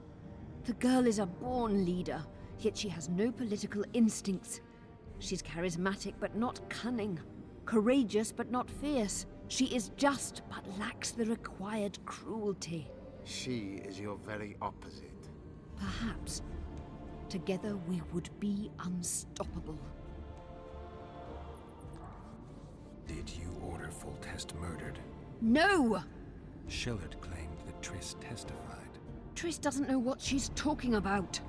The girl is a born leader, yet she has no political instincts. She's charismatic but not cunning. Courageous but not fierce. She is just but lacks the required cruelty. She is your very opposite. Perhaps. Together we would be unstoppable. Did you order Foltest murdered? No! Shillard claimed that Triss testified. Triss doesn't know what she's talking about.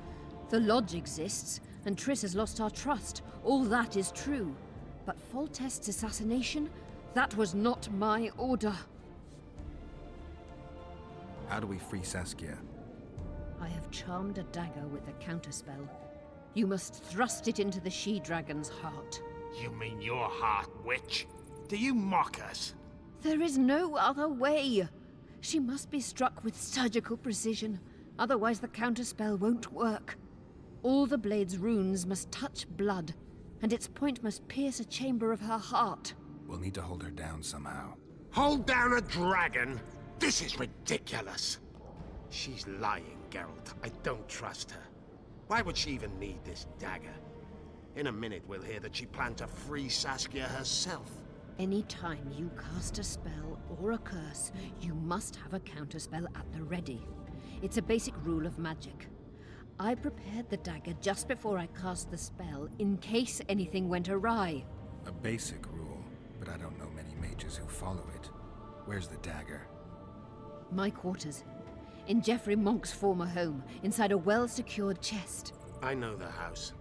The Lodge exists, and Triss has lost our trust. All that is true. But Foltest's assassination? That was not my order. How do we free Saskia? I have charmed a dagger with a counterspell. You must thrust it into the she-dragon's heart. You mean your heart, witch? Do you mock us? There is no other way. She must be struck with surgical precision, otherwise the counterspell won't work. All the blade's runes must touch blood, and its point must pierce a chamber of her heart. We'll need to hold her down somehow. Hold down a dragon? This is ridiculous. She's lying, Geralt. I don't trust her. Why would she even need this dagger? In a minute, we'll hear that she planned to free Saskia herself. Any time you cast a spell or a curse, you must have a counterspell at the ready. It's a basic rule of magic. I prepared the dagger just before I cast the spell, in case anything went awry. A basic rule, but I don't know many mages who follow it. Where's the dagger? My quarters. In Geoffrey Monk's former home, inside a well-secured chest. I know the house.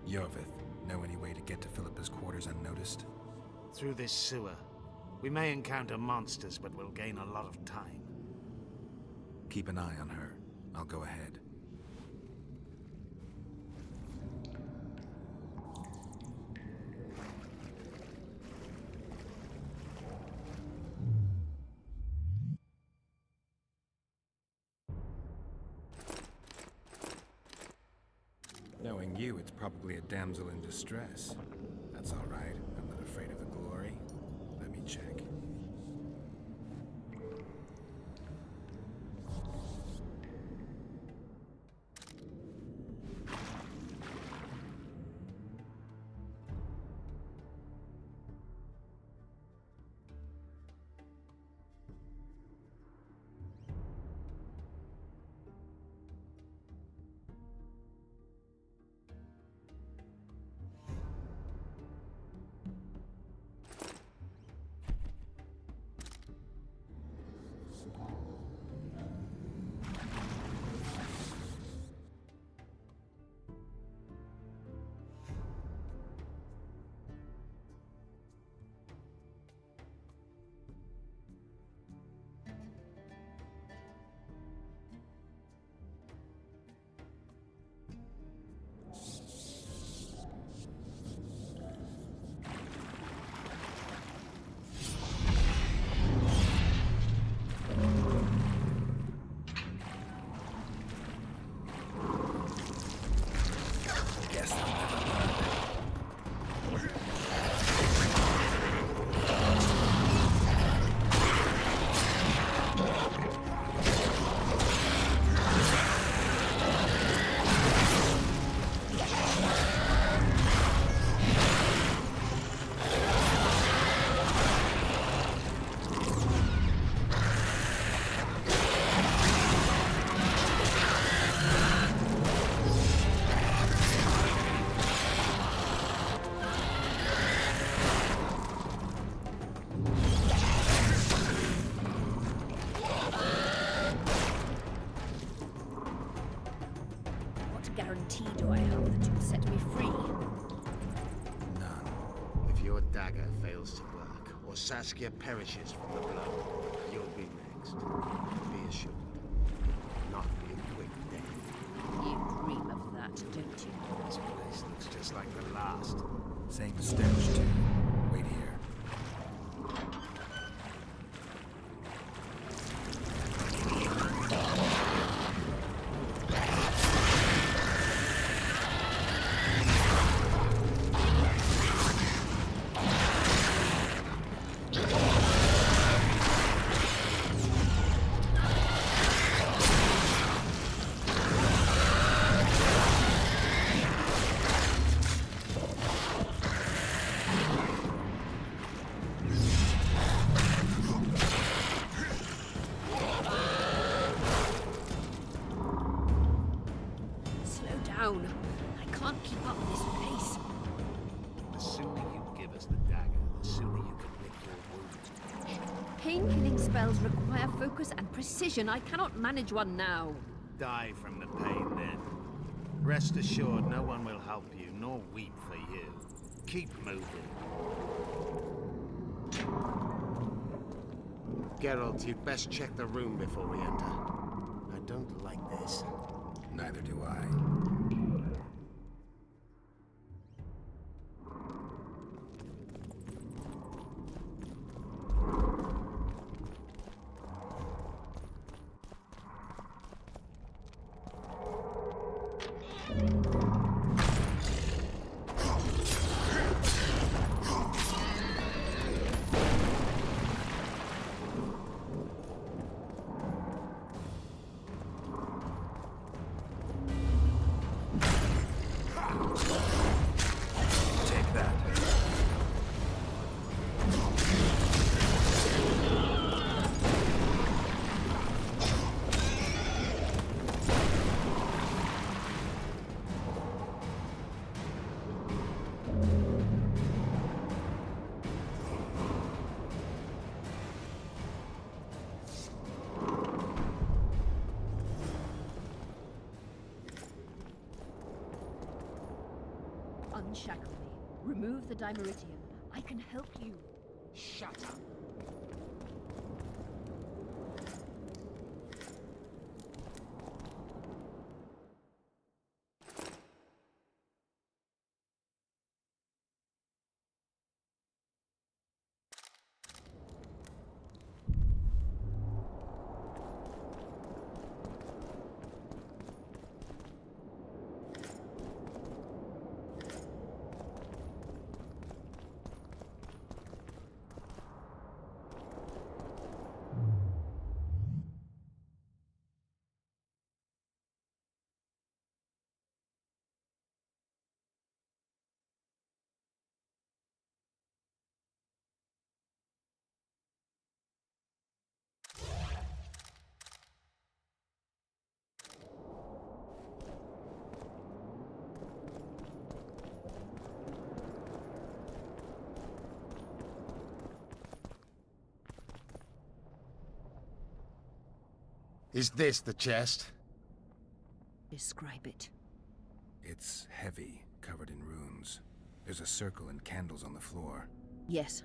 Yovith, know any way to get to Philippa's quarters unnoticed? Through this sewer. We may encounter monsters, but we'll gain a lot of time. Keep an eye on her. I'll go ahead. Knowing you, it's probably a damsel in distress. That's all right. I'm not afraid of the glory. Let me check. guarantee do I have that you'll set me free? None. If your dagger fails to work, or Saskia perishes from the blow, you'll be next. Be assured. It will not be a quick death. You dream of that, don't you? This place looks just like the last. Same stench, too. Wait here. I can't keep up this pace. The sooner you give us the dagger, the sooner you can lick your wounds. Pain-killing spells require focus and precision. I cannot manage one now. Die from the pain, then. Rest assured, no one will help you, nor weep for you. Keep moving. Geralt, you'd best check the room before we enter. I don't like this. Neither do I. Unshackle me. Remove the dimeritium. I can help you. Shut up. Is this the chest? Describe it. It's heavy, covered in runes. There's a circle and candles on the floor. Yes.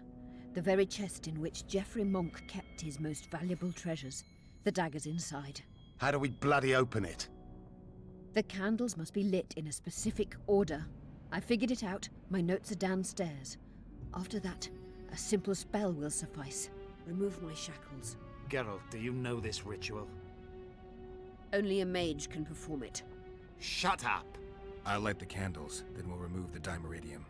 The very chest in which Geoffrey Monk kept his most valuable treasures. The dagger's inside. How do we bloody open it? The candles must be lit in a specific order. I figured it out. My notes are downstairs. After that, a simple spell will suffice. Remove my shackles. Geralt, do you know this ritual? Only a mage can perform it. Shut up! I'll light the candles, then we'll remove the dimeritium.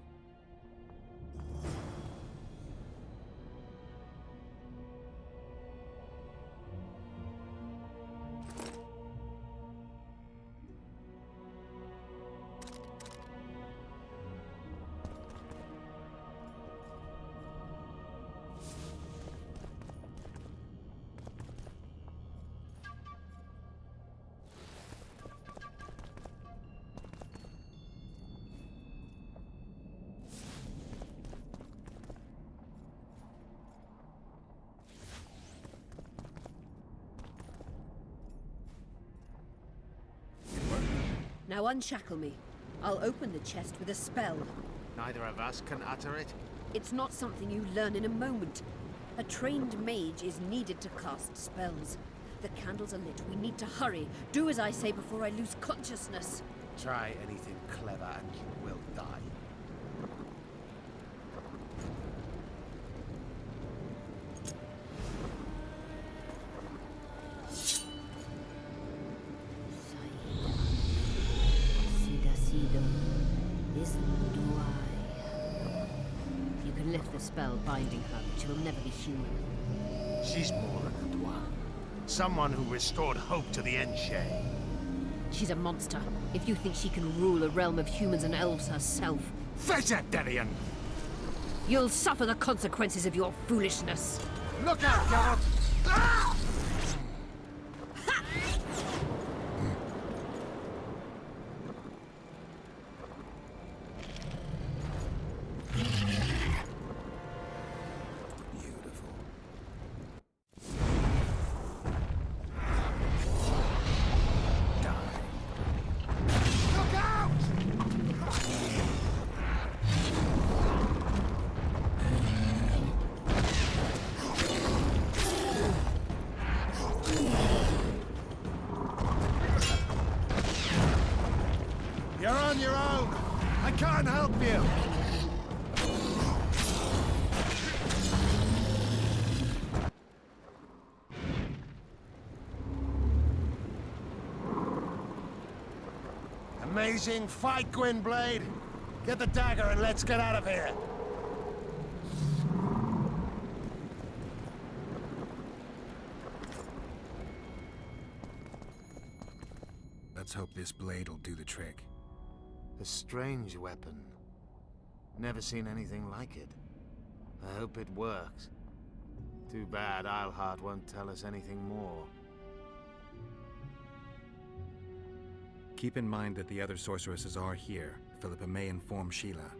Now unshackle me. I'll open the chest with a spell. Neither of us can utter it. It's not something you learn in a moment. A trained mage is needed to cast spells. The candles are lit. We need to hurry. Do as I say before I lose consciousness. Try anything clever and you will die. You can lift the spell binding her, but she will never be human. She's more than a dwarf. Someone who restored hope to the Enshay. She's a monster. If you think she can rule a realm of humans and elves herself... Vegetarian! You'll suffer the consequences of your foolishness. Look out, Geralt! Ah! You're on your own! I can't help you! Amazing fight, Gwynblade! Get the dagger and let's get out of here! Let's hope this blade will do the trick. A strange weapon. Never seen anything like it. I hope it works. Too bad Eilhart won't tell us anything more. Keep in mind that the other sorceresses are here. Philippa may inform Sheila.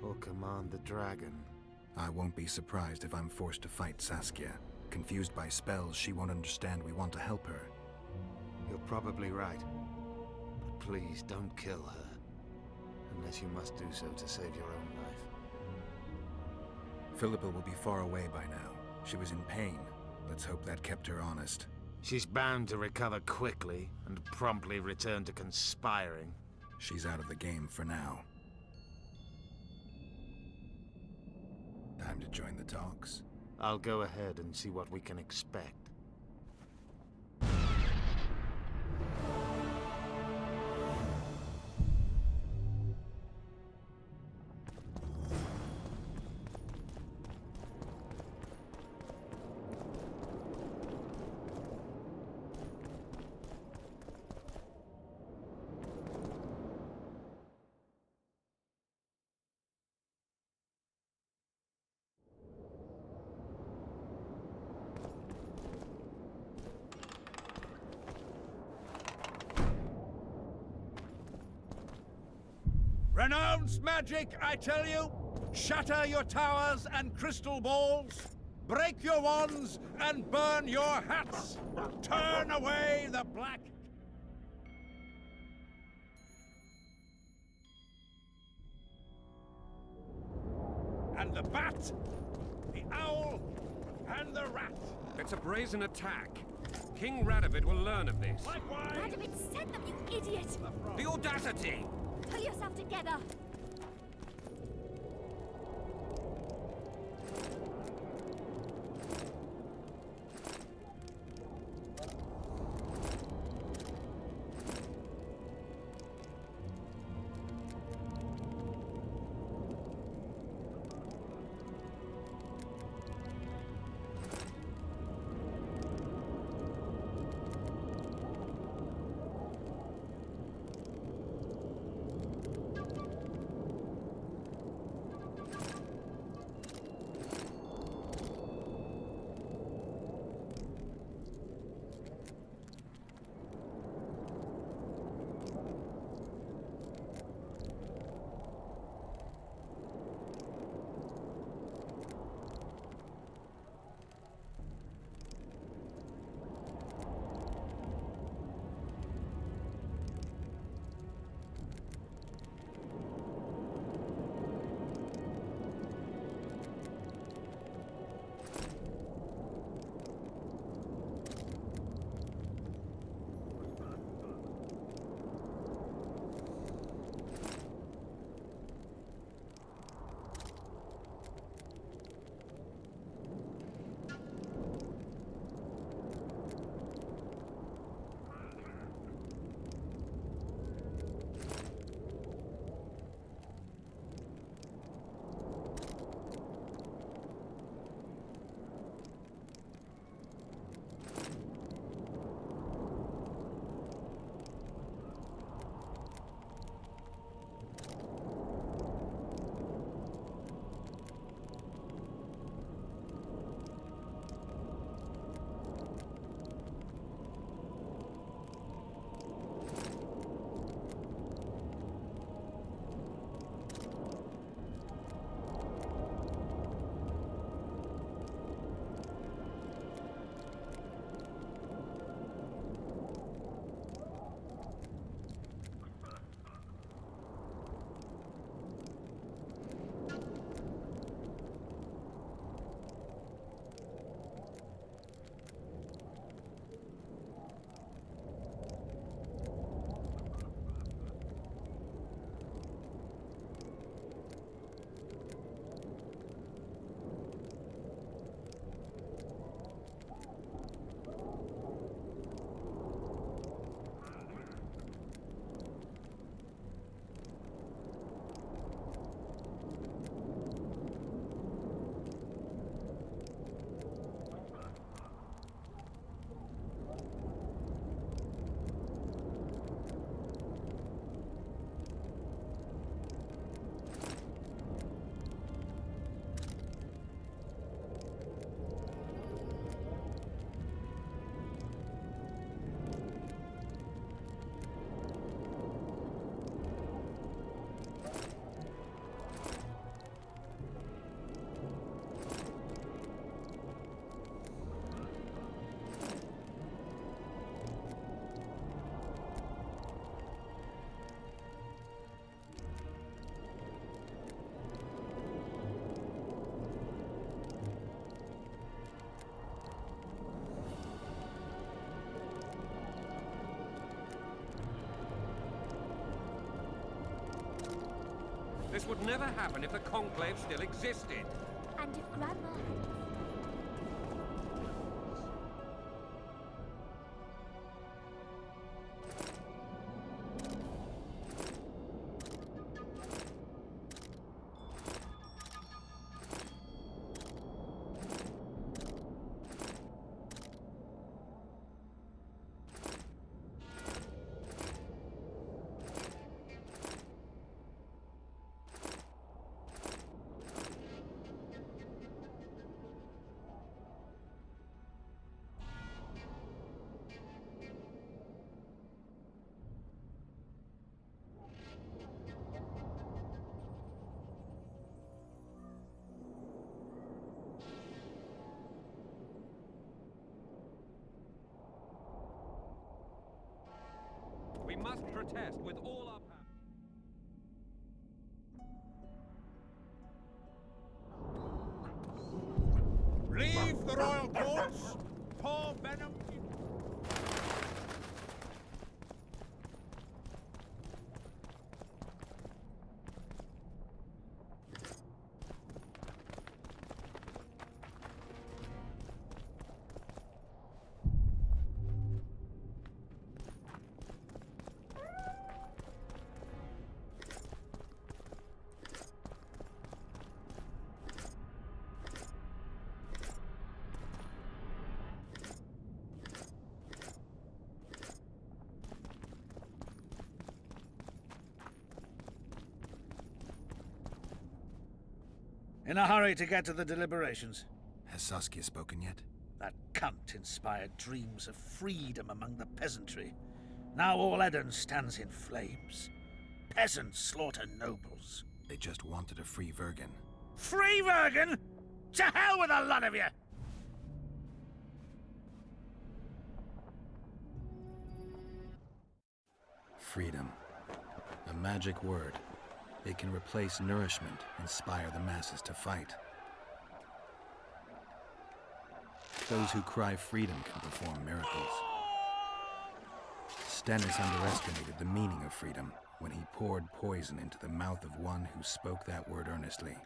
Or command the dragon. I won't be surprised if I'm forced to fight Saskia. Confused by spells, she won't understand we want to help her. You're probably right. But please don't kill her. unless you must do so to save your own life. Philippa will be far away by now. She was in pain. Let's hope that kept her honest. She's bound to recover quickly and promptly return to conspiring. She's out of the game for now. Time to join the talks. I'll go ahead and see what we can expect. Renounce magic, I tell you! Shatter your towers and crystal balls! Break your wands and burn your hats! Turn away the black... and the bat, the owl, and the rat. It's a brazen attack. King Radovid will learn of this. Radovid sent them, you idiot! The audacity! Pull yourself together! This would never happen if the Conclave still existed. And if Grandma had... We must protest with all our power. Leave the royal courts! Pour venom in... In a hurry to get to the deliberations. Has Saskia spoken yet? That cunt inspired dreams of freedom among the peasantry. Now all Eden stands in flames. Peasants slaughter nobles. They just wanted a free Virgin. Free Virgin? To hell with a lot of you! Freedom. A magic word. It can replace nourishment, inspire the masses to fight. Those who cry freedom can perform miracles. Stennis underestimated the meaning of freedom when he poured poison into the mouth of one who spoke that word earnestly.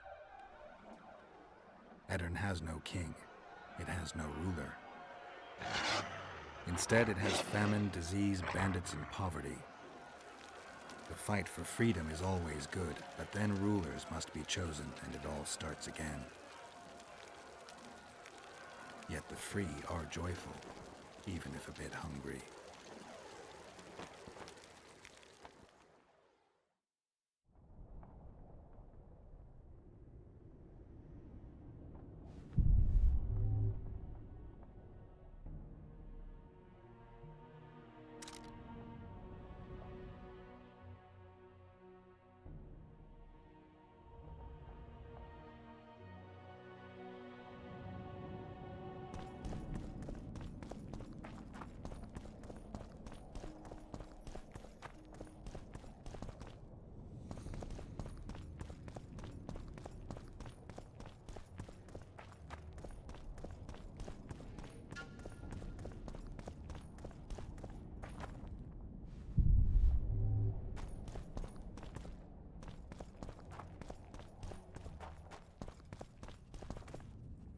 Edirn has no king. It has no ruler. Instead, it has famine, disease, bandits, and poverty. The fight for freedom is always good, but then rulers must be chosen and it all starts again. Yet the free are joyful, even if a bit hungry.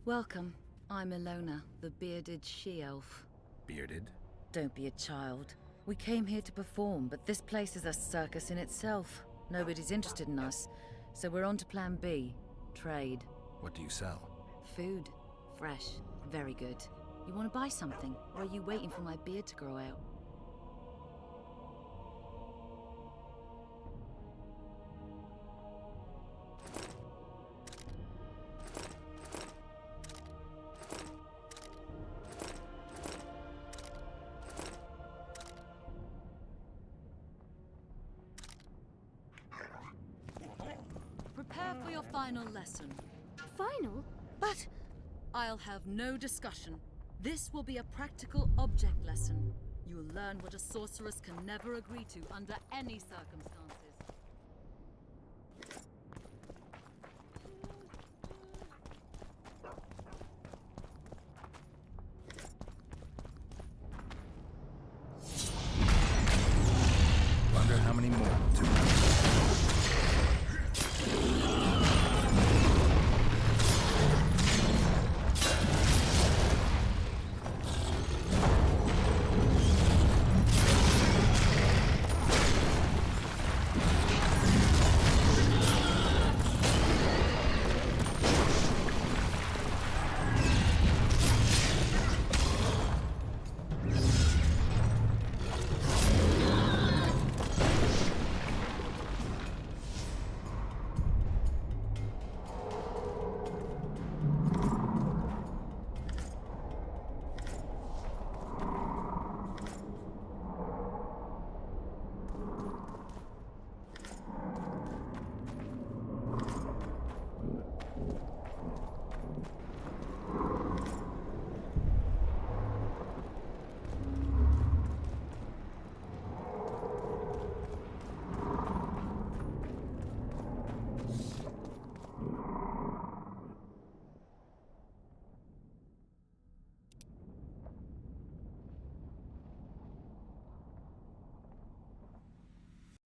Welcome. I'm Ilona, the bearded she-elf. Bearded? Don't be a child. We came here to perform, but this place is a circus in itself. Nobody's interested in us, so we're on to plan B. Trade. What do you sell? Food. Fresh. Very good. You want to buy something, or are you waiting for my beard to grow out? Prepare for your final lesson. Final? But I'll have no discussion. This will be a practical object lesson. You'll learn what a sorceress can never agree to under any circumstances.